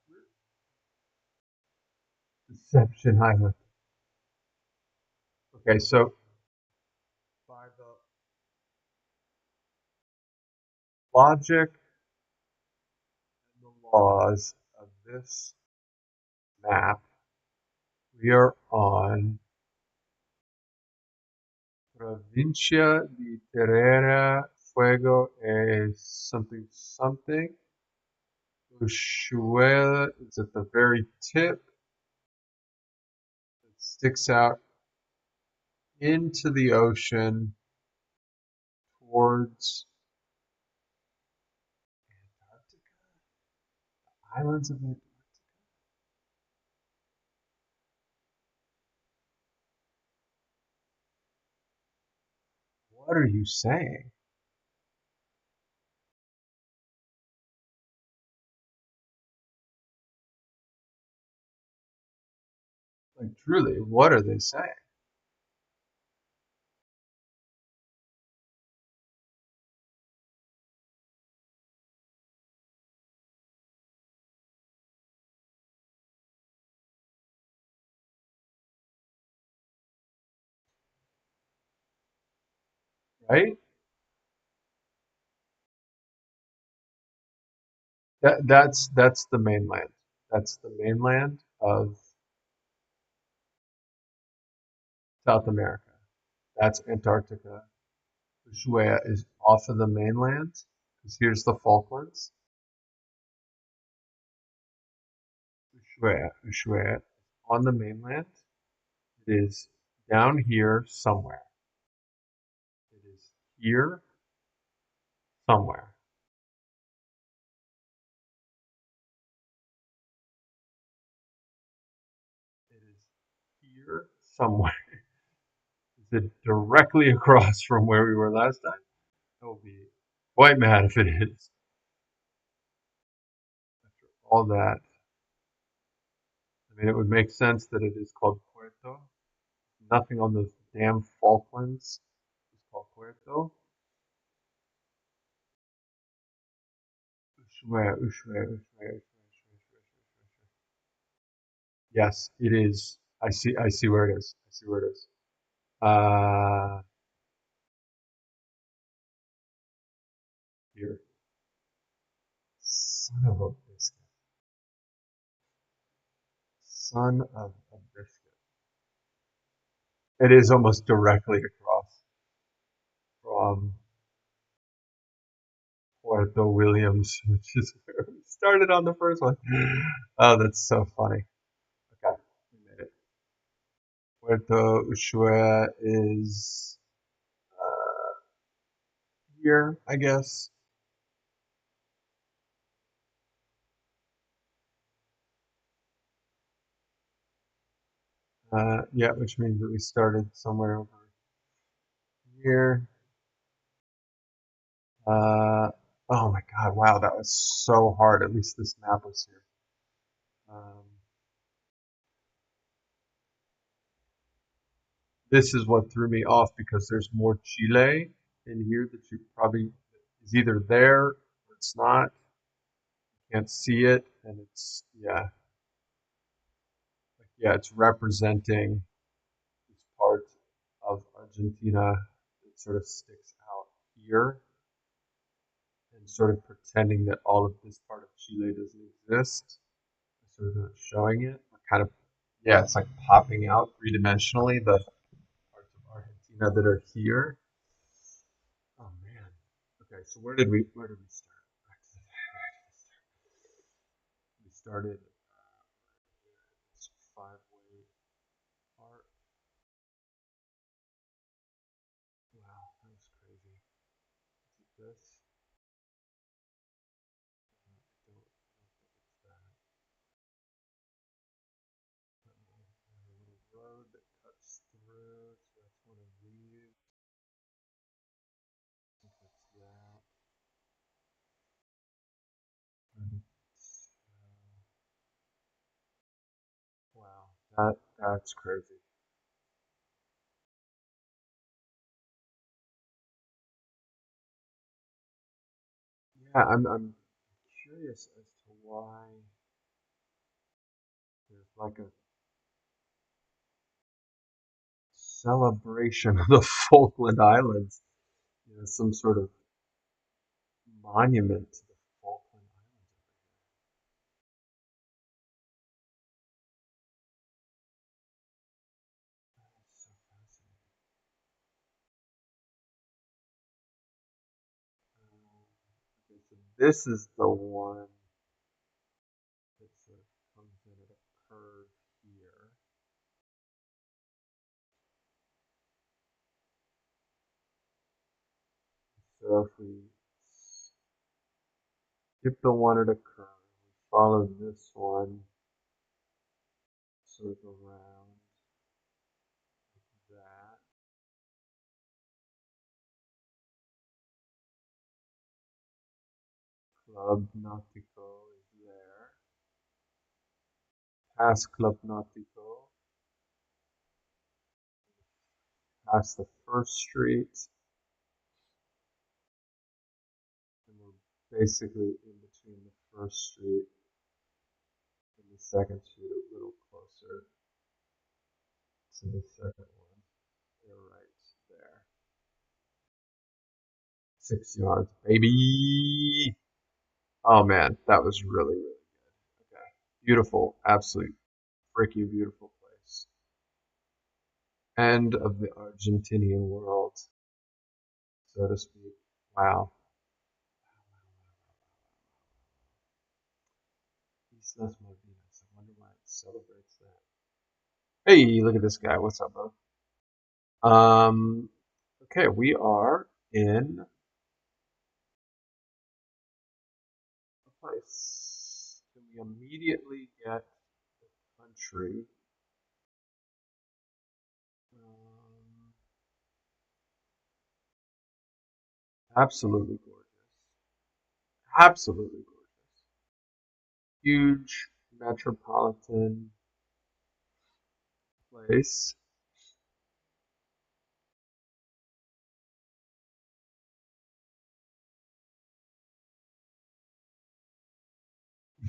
We're Deception Island. Okay, so by the logic and the laws of this map, we are on Provincia di Terra Fuego es something something. Ushuaia is at the very tip. It sticks out into the ocean towards Antarctica, islands of Antarctica. What are you saying? Like, truly, what are they saying? Right? That's the mainland. That's the mainland of South America. That's Antarctica. Ushuaia is off of the mainland because here's the Falklands. Ushuaia on the mainland. It is down here somewhere. It is here somewhere. It is here somewhere. Is it directly across from where we were last time? I will be quite mad if it is. After all that, I mean, it would make sense that it is called Puerto. Nothing on those damn Falklands is called Puerto. Ushuaia. Yes, it is. I see where it is. I see where it is. Uh, Here. Son of a biscuit. Son of a biscuit. It is almost directly across from Puerto Williams, which is where we started on the first one. Oh, that's so funny. Okay, we made it. Puerto Ushuaia is here, I guess. Yeah, which means that we started somewhere over here. Uh, oh my God, wow, that was so hard. At least this map was here. Um, this is what threw me off because there's more Chile in here that you probably is either there or it's not. You can't see it, and it's yeah, it's representing this part of Argentina. Argentina that sort of sticks out here and sort of pretending that all of this part of Chile doesn't exist. Sort of not showing it. Or kind of, yeah, it's like popping out three-dimensionally the parts of Argentina that are here. Oh man. Okay, so where did we start? We started this five-way arc. Wow, that was crazy. Is it this? I don't think it's that. There's a little road that cuts through, so that's one of these. I think it's that. And wow, that's crazy. Yeah, I'm curious as to why there's like a celebration of the Falkland Islands. You know, some sort of monument to the Falkland Islands. That's so fascinating. Okay, so this is the one that sort of comes in at a curve here. So if we skip the one at a curve, we follow this one sort of around that. Club Nautico is there. Past Club Nautico, past the first street, and we're basically in between the first street and the second street, a little closer to the second one. They're right there. 6 yards, baby. Oh man, that was really, really good. Okay. Beautiful, absolute freaking beautiful place. End of the Argentinian world, so to speak. Wow. Islas Malvinas. I wonder why it celebrates that. Hey, look at this guy. What's up, bro? Okay, we are in a place. Can we immediately get the country? Um, absolutely gorgeous. Absolutely gorgeous. Huge metropolitan place.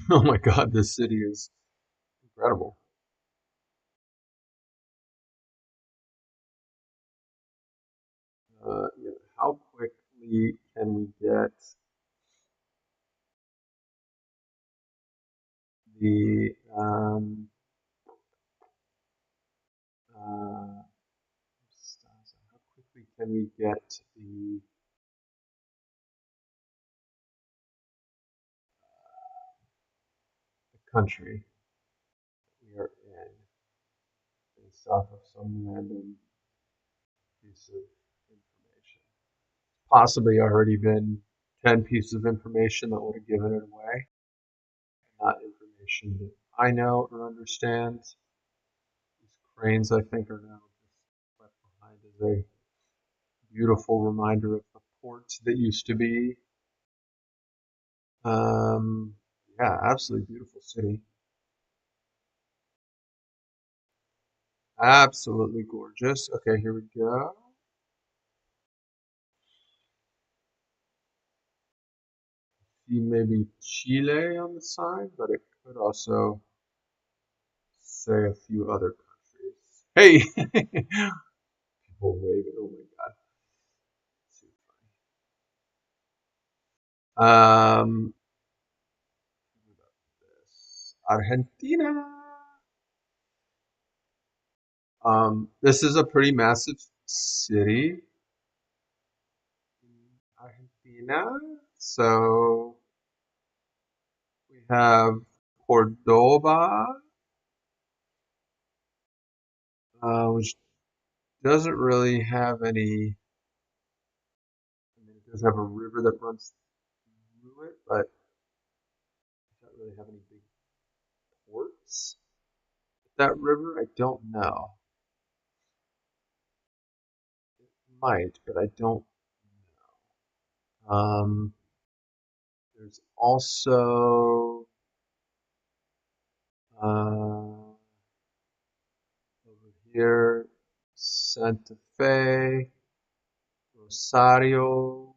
Oh my God, this city is incredible. Yeah, how quickly can we get the uh, how quickly can we get the country we are in based off of some random piece of information? Possibly already been 10 pieces of information that would have given it away, not information that I know or understand. These cranes, I think, are now just left behind as a beautiful reminder of the port that used to be. Um, yeah, absolutely beautiful city. Absolutely gorgeous. Okay, here we go. See maybe Chile on the side, but it could also say a few other countries. Hey, People waving. Oh my god. Too funny. Argentina. This is a pretty massive city in Argentina. So we have Cordoba, which doesn't really have any. I mean, it does have a river that runs through it, but it doesn't really have any big ports. That river, I don't know. It might, but I don't know. There's also over here Santa Fe, Rosario.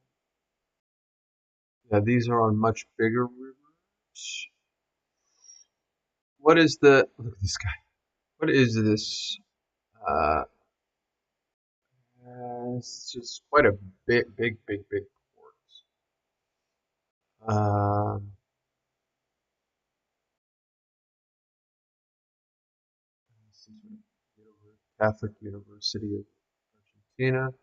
Yeah, these are on much bigger rivers. What is the look at this guy? What is this? Uh, it's just quite a big port. Um, Catholic University of Argentina.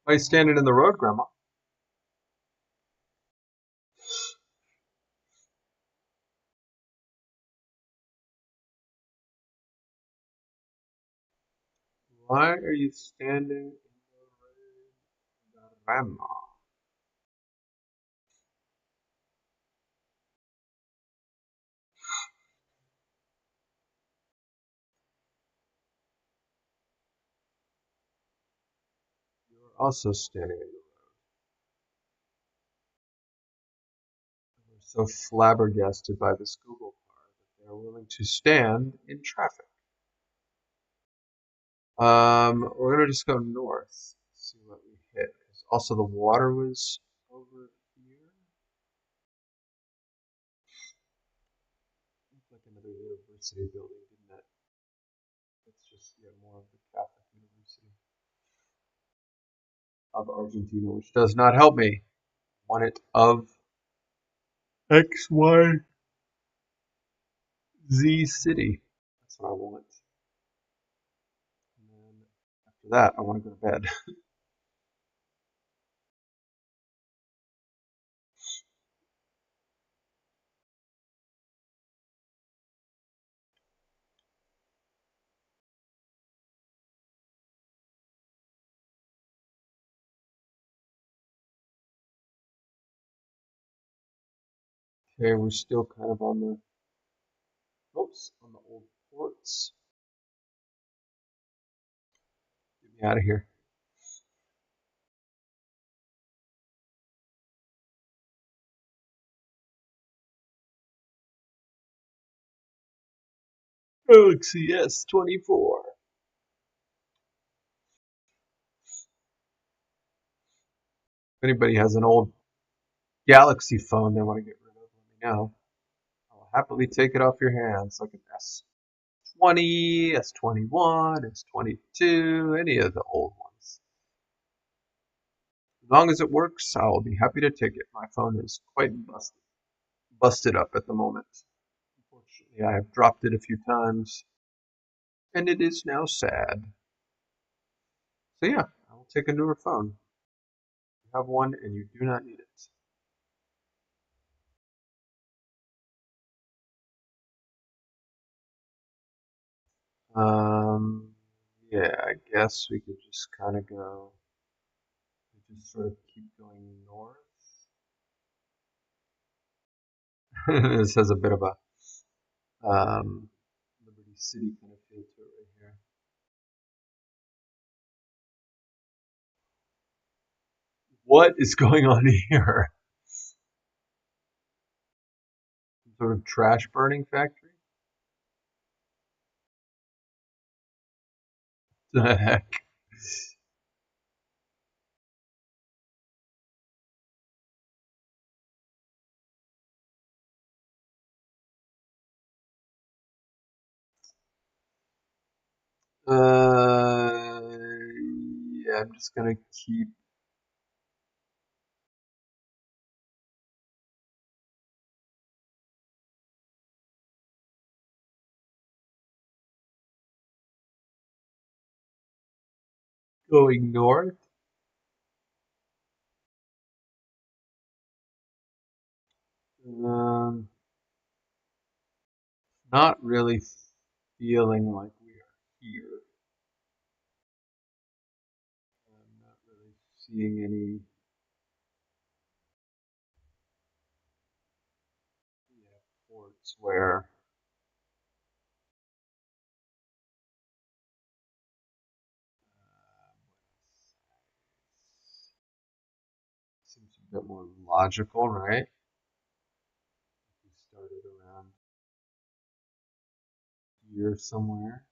Why are you standing in the road, Grandma? Why are you standing in the road, Grandma? You're also standing in the road. We're so flabbergasted by this Google car that they're willing to stand in traffic. We're gonna just go north, see what we hit. 'Cause also, the water was over here. Looked like another university building, didn't it? It's just yeah, more of the Catholic University of Argentina, which does not help me. Want it of X, Y, Z city. That's what I want. And then after that, I want to go to bed. Okay, we're still kind of on the on the old ports. Get me out of here. Galaxy S24. If anybody has an old Galaxy phone they want to get rid of, let me know. I'll happily take it off your hands, like an S20, S21, S22, any of the old ones. As long as it works, I'll be happy to take it. My phone is quite busted up at the moment. Unfortunately, I have dropped it a few times, and it is now sad. So yeah, I will take a newer phone. You have one, and you do not need it. Um, yeah, I guess we could just kind of go, just sort of keep going north. This has a bit of a Liberty City kind of feel to it right here. What is going on here? Some sort of trash burning factory? The heck? Uh, yeah, I'm just gonna keep going north. Um, Not really feeling like we are here. I'm not really seeing any ports where seems a bit more logical, right? We started around here somewhere.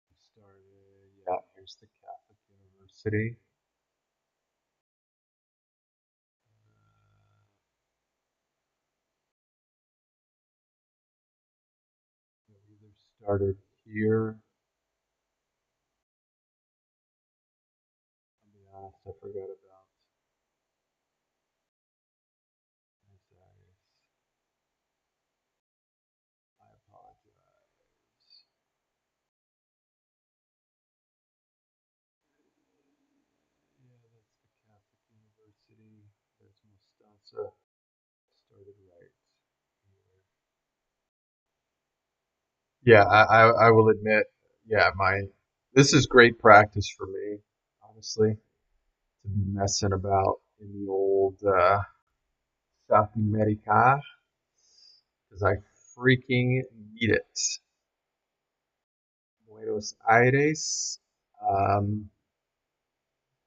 We started, yeah, here's the Catholic University. We either started here. I'll be honest, I forgot about this. I apologize. Yeah, that's the Catholic University. There's Mostaza. Started right here. Yeah, I will admit, yeah, this is great practice for me, honestly, to be messing about in the old South America because I freaking need it. Buenos Aires, um,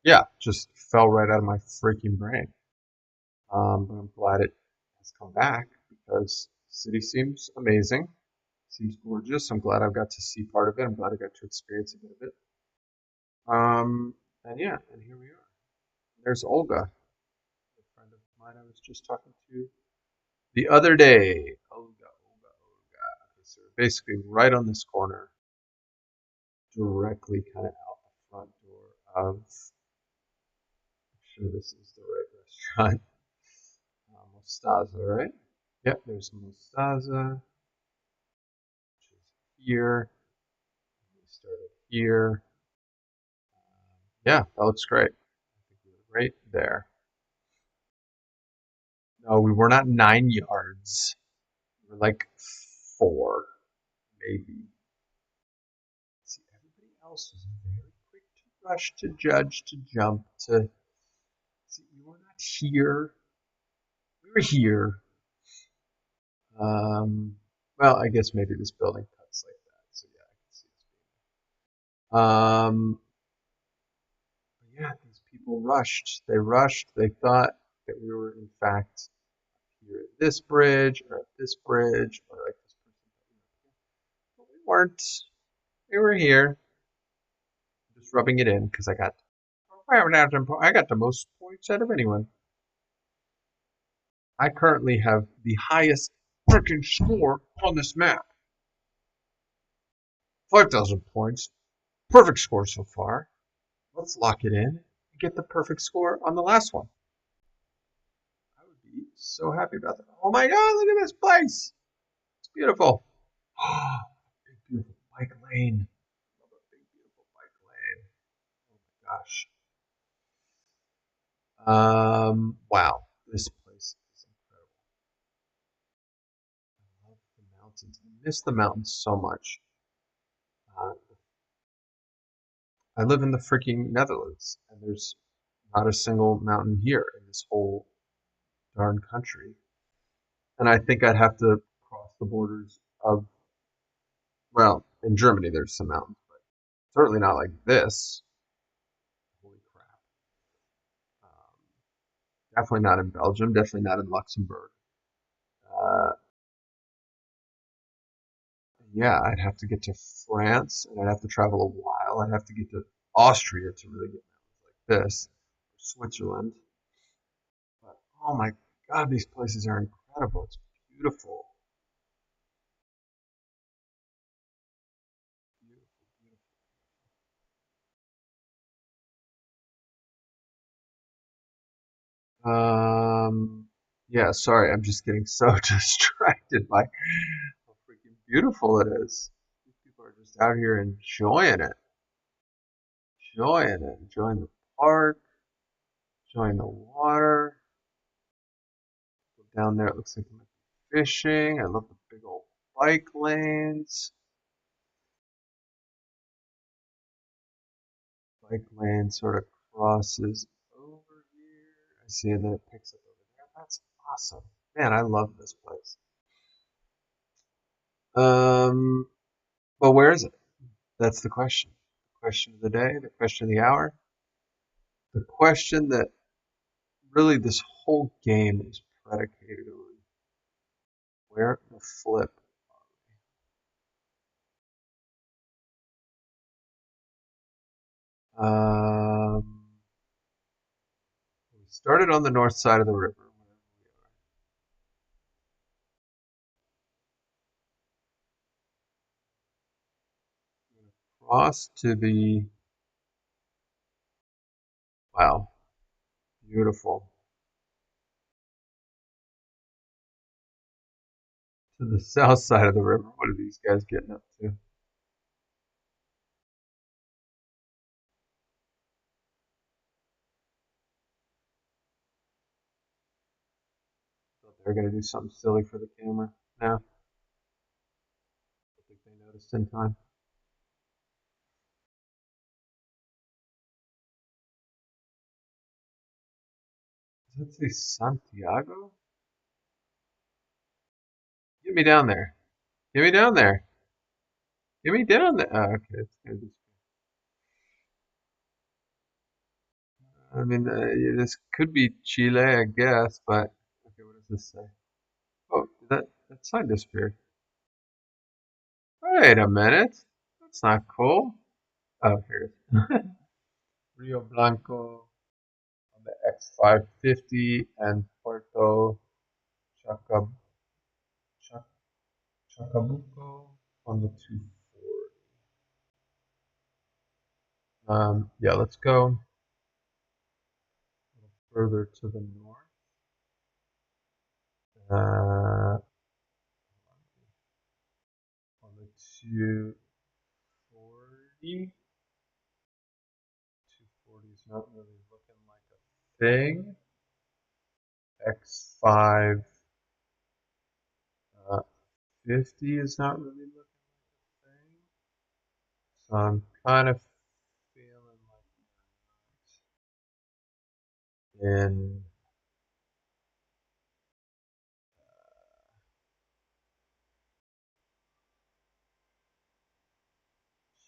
yeah, just fell right out of my freaking brain. But I'm glad it has come back because the city seems amazing, seems gorgeous. I'm glad I've got to see part of it. I'm glad I got to experience a bit of it. And yeah, and here we are. There's Olga, a friend of mine I was just talking to the other day. Olga. Okay, so basically right on this corner, directly kind of out the front door of, I'm sure this is the right restaurant, Mostaza, right? Yep, there's Mostaza, which is here. We started here. Yeah, that looks great. I think we were right there. No, we were not 9 yards. We were like 4, maybe. See, everybody else was very quick to rush, to judge, to jump, to see. We were not here. We were here. Well, I guess maybe this building cuts like that. So yeah, I can see this. Yeah, these people rushed. They rushed. They thought that we were in fact here at this bridge or at this bridge or like this person. But we weren't. We were here, just rubbing it in because I got the most points out of anyone. I currently have the highest freaking score on this map. 5,000 points. Perfect score so far. Let's lock it in and get the perfect score on the last one. I would be so happy about that. Oh my god, look at this place. It's beautiful. Big, beautiful bike lane. Love a big, beautiful bike lane. Oh my gosh. Wow. This place is incredible. I love the mountains. I miss the mountains so much. Uh, I live in the freaking Netherlands, and there's not a single mountain here in this whole darn country. And I think I'd have to cross the borders of, well, in Germany there's some mountains, but certainly not like this. Holy crap. Um, Definitely not in Belgium, definitely not in Luxembourg. Uh, yeah, I'd have to get to France, and I'd have to travel a while. while. I'd have to get to Austria to really get mountains like this, or Switzerland. But oh my God, these places are incredible. It's beautiful. Beautiful, beautiful. Yeah, sorry, I'm just getting so distracted by how freaking beautiful it is. These people are just out here enjoying the park, enjoying the water. Down there, it looks like fishing. I love the big old bike lanes. Bike lane sort of crosses over here. I see, and then it picks up over there. That's awesome. Man, I love this place. Um, but where is it? That's the question. The question of the day, the question of the hour, the question that really this whole game is predicated on. Where the flip? Um, we started on the north side of the river. Cross to the, wow, beautiful. To the south side of the river. What are these guys getting up to? Thought they were going to do something silly for the camera. No, I don't think they noticed in time. Does that say Santiago? Get me down there. Get me down there. Get me down there. Oh, okay, it's gonna be. I mean, this could be Chile, I guess, but okay, what does this say? Oh, that sign disappeared. Wait a minute. That's not cool. Oh, here it is. Rio Blanco on the X550 and Puerto Chacab Chacabuco on the 240. Yeah, let's go a little further to the north. On the 240. 240 is not really looking like a thing. X5 50 is not really looking like a thing. So I'm kind of feeling like in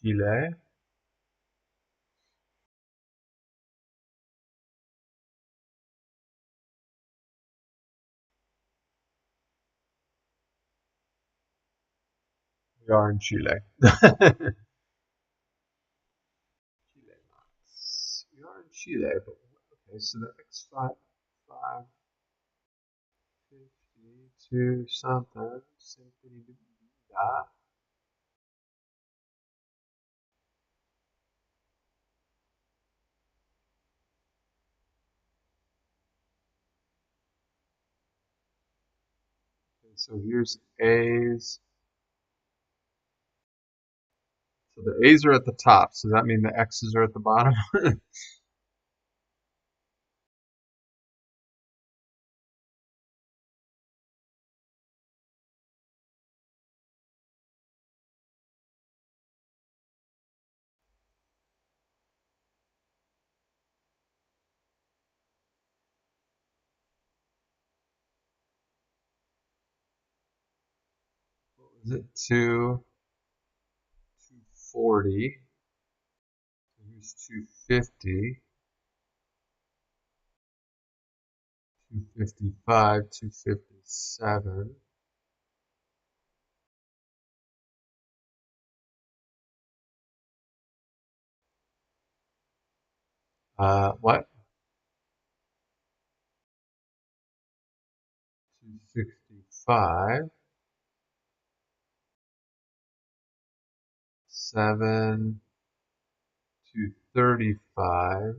Chile. We are in Chile. Chile. We are in Chile, but okay, so the X5 552 something. Simply that. Okay, so here's A's. So the A's are at the top. So that mean the X's are at the bottom? What was it? 240. Here's 250. 255. 257. What? 265, 7, 235,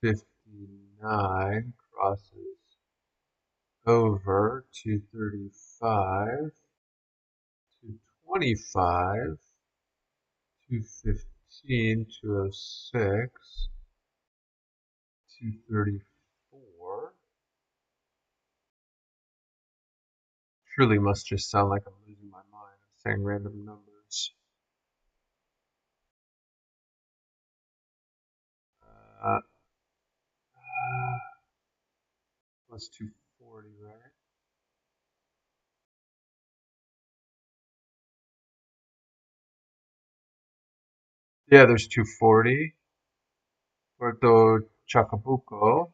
259 crosses over 235, 225, 215, 206, 234. Truly must just sound like I'm losing my mind. I'm saying random numbers. Uh, plus 240, right? Yeah, there's 240. Puerto Chacabuco.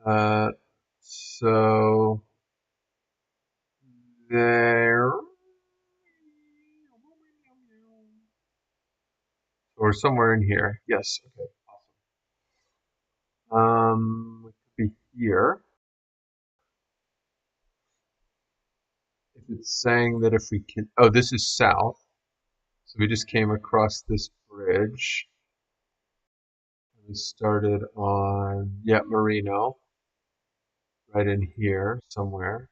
Uh, so there, or somewhere in here. Yes. Okay. Awesome. We could be here. If it's saying that if we can, oh, this is south. So we just came across this bridge. We started on, yeah, Marino, right in here somewhere.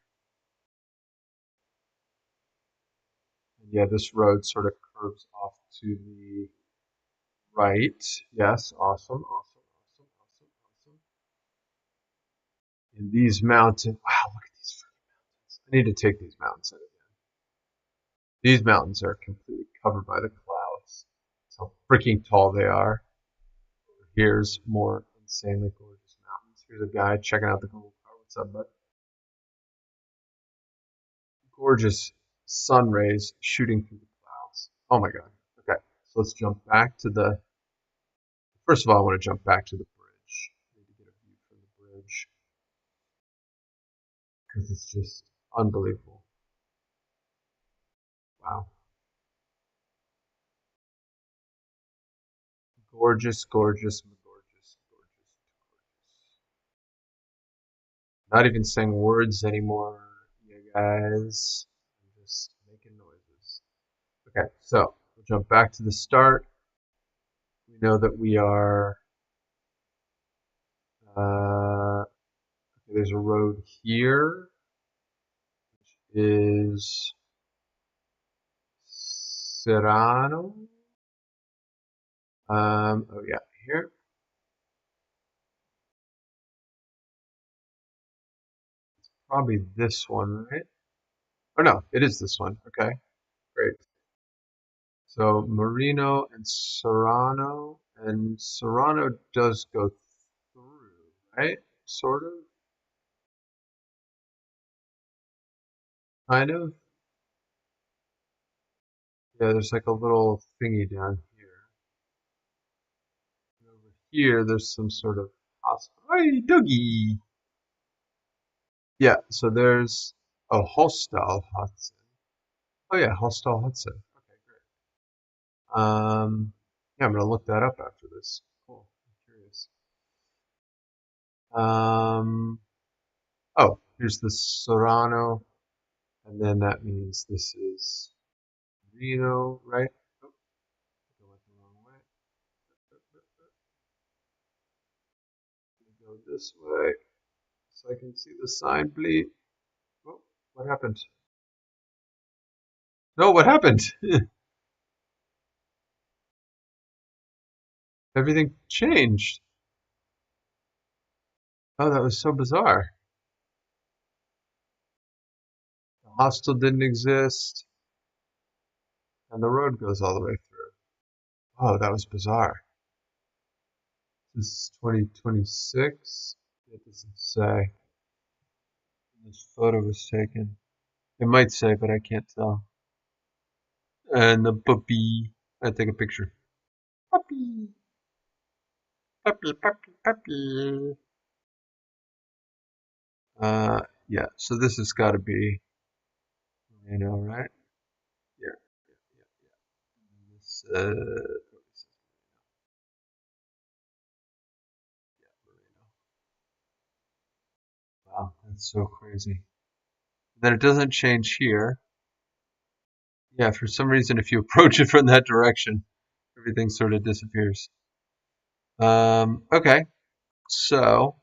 And yeah, this road sort of curves off to the right. Yes, awesome, awesome, awesome, awesome, awesome. And these mountains, wow, look at these freaking mountains. I need to take these mountains in again. These mountains are completely covered by the clouds. That's how freaking tall they are. Here's more insanely gorgeous mountains. Here's a guy checking out the gold car. What's up, bud? Gorgeous sun rays shooting through the clouds. Oh my god. Okay, so let's jump back to the. First of all, I want to jump back to the bridge. I need to get a view from the bridge because it's just unbelievable. Wow. Gorgeous, gorgeous, gorgeous, gorgeous, gorgeous. Not even saying words anymore, you guys. I'm just making noises. Okay, so we'll jump back to the start. We know that we are. There's a road here, which is Serrano. Oh yeah, here. Probably this one, right? Oh no, it is this one. Okay, great. So Marino and Serrano does go through, right? Sort of, kind of. Yeah, there's like a little thingy down here. And over here, there's some sort of hospital. Hey, Dougie! Yeah, so there's a Hostel Hudson. Oh yeah, Hostel Hudson. Okay, great. Yeah, I'm gonna look that up after this. Cool. I'm curious. Um, oh, here's the Serrano, and then that means this is Reno, right? Oh, I went the wrong way. Go this way so I can see the sign, please. Oh, what happened? No, what happened? Everything changed. Oh, that was so bizarre. The hostel didn't exist, and the road goes all the way through. Oh, that was bizarre. This is 2026. It doesn't say. This photo was taken. It might say, but I can't tell. And the puppy. I take a picture. Puppy, puppy, puppy, puppy. Yeah. So this has got to be, right? Yeah, yeah, yeah. This, That's so crazy. Then it doesn't change here. Yeah, for some reason, if you approach it from that direction, everything sort of disappears. Okay, so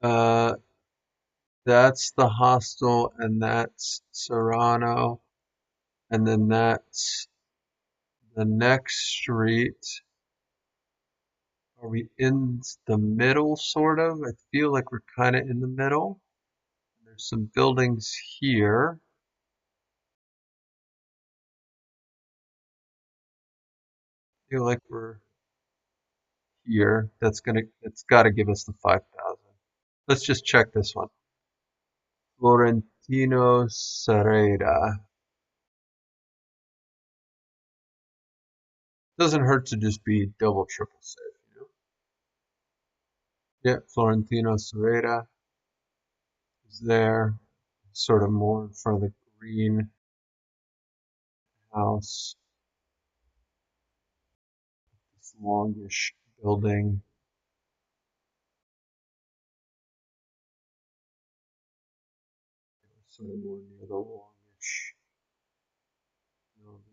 uh, that's the hostel, and that's Serrano, and then that's the next street. Are we in the middle, sort of? I feel like we're kind of in the middle. There's some buildings here. I feel like we're here. It's got to give us the 5,000. Let's just check this one. Florentino Serrera. Doesn't hurt to just be double, triple safe. Yeah, Florentino Serrera is there. Sort of more in front of the green house. This longish building. Sort of more near the longish building.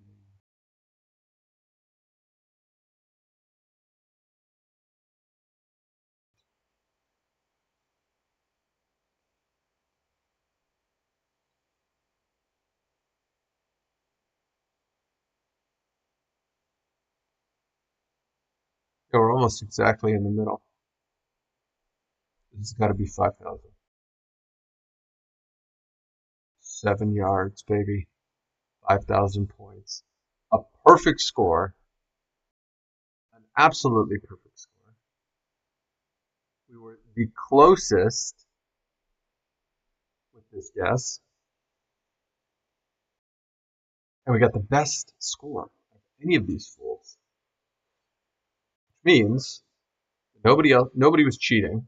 Yeah, we're almost exactly in the middle. This has got to be 5,000. 7 yards, baby. 5,000 points. A perfect score. An absolutely perfect score. We were the closest with this guess. And we got the best score of any of these fools. Which means nobody was cheating,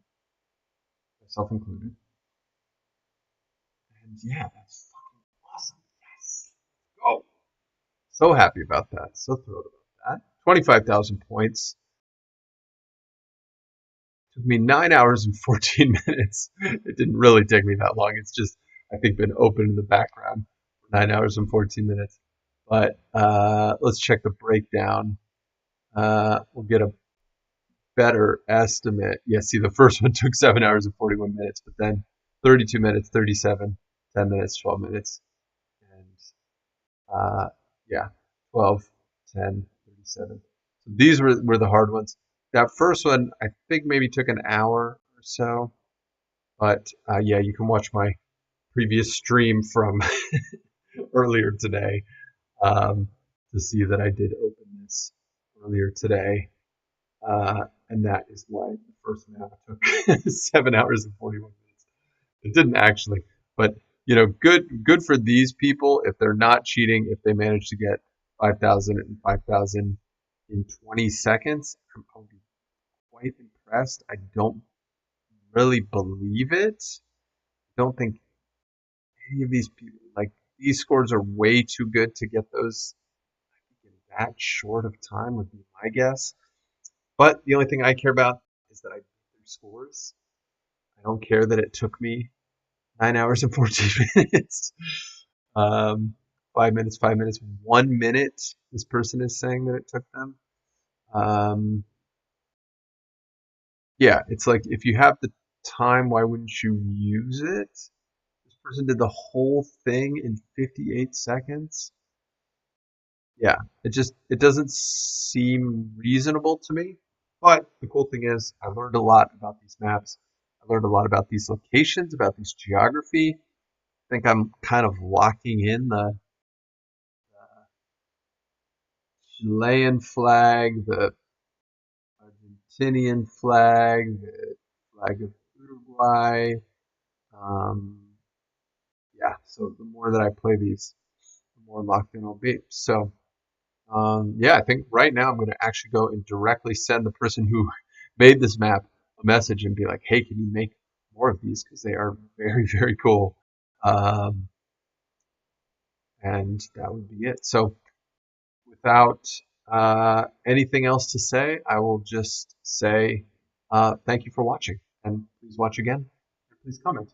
myself included. And yeah, that's fucking awesome. Yes. Oh, so happy about that. So thrilled about that. 25,000 points. Took me 9 hours and 14 minutes. It didn't really take me that long. It's just, I think, been open in the background for 9 hours and 14 minutes. But let's check the breakdown. We'll get a better estimate. Yeah, see, the first one took 7 hours and 41 minutes, but then 32 minutes, 37, 10 minutes, 12 minutes, and yeah, 12, 10, 37. So these were the hard ones. That first one, I think maybe took an hour or so, but yeah, you can watch my previous stream from earlier today to see that I did open this earlier today. And that is why the first map took 7 hours and 41 minutes. It didn't actually, but good for these people if they're not cheating. If they manage to get 5,000 and 5,000 in 20 seconds, I'll be quite impressed. I don't really believe it. I don't think any of these people, like, these scores are way too good to get those in that short of time, would be my guess. But the only thing I care about is that I beat their scores. I don't care that it took me 9 hours and 14 minutes. Um, 5 minutes, 5 minutes, 1 minute. This person is saying that it took them. Um, yeah, it's like if you have the time, why wouldn't you use it? This person did the whole thing in 58 seconds. Yeah, it doesn't seem reasonable to me. But the cool thing is, I learned a lot about these maps. I learned a lot about these locations, about this geography. I think I'm kind of locking in the Chilean flag, the Argentinian flag, the flag of Uruguay. Um, yeah, so the more that I play these, the more locked in I'll be. So yeah, I think right now I'm going to actually go and directly send the person who made this map a message and be like, hey, can you make more of these? Because they are very, very cool. Um, and that would be it. So without anything else to say, I will just say thank you for watching. And please watch again. And please comment.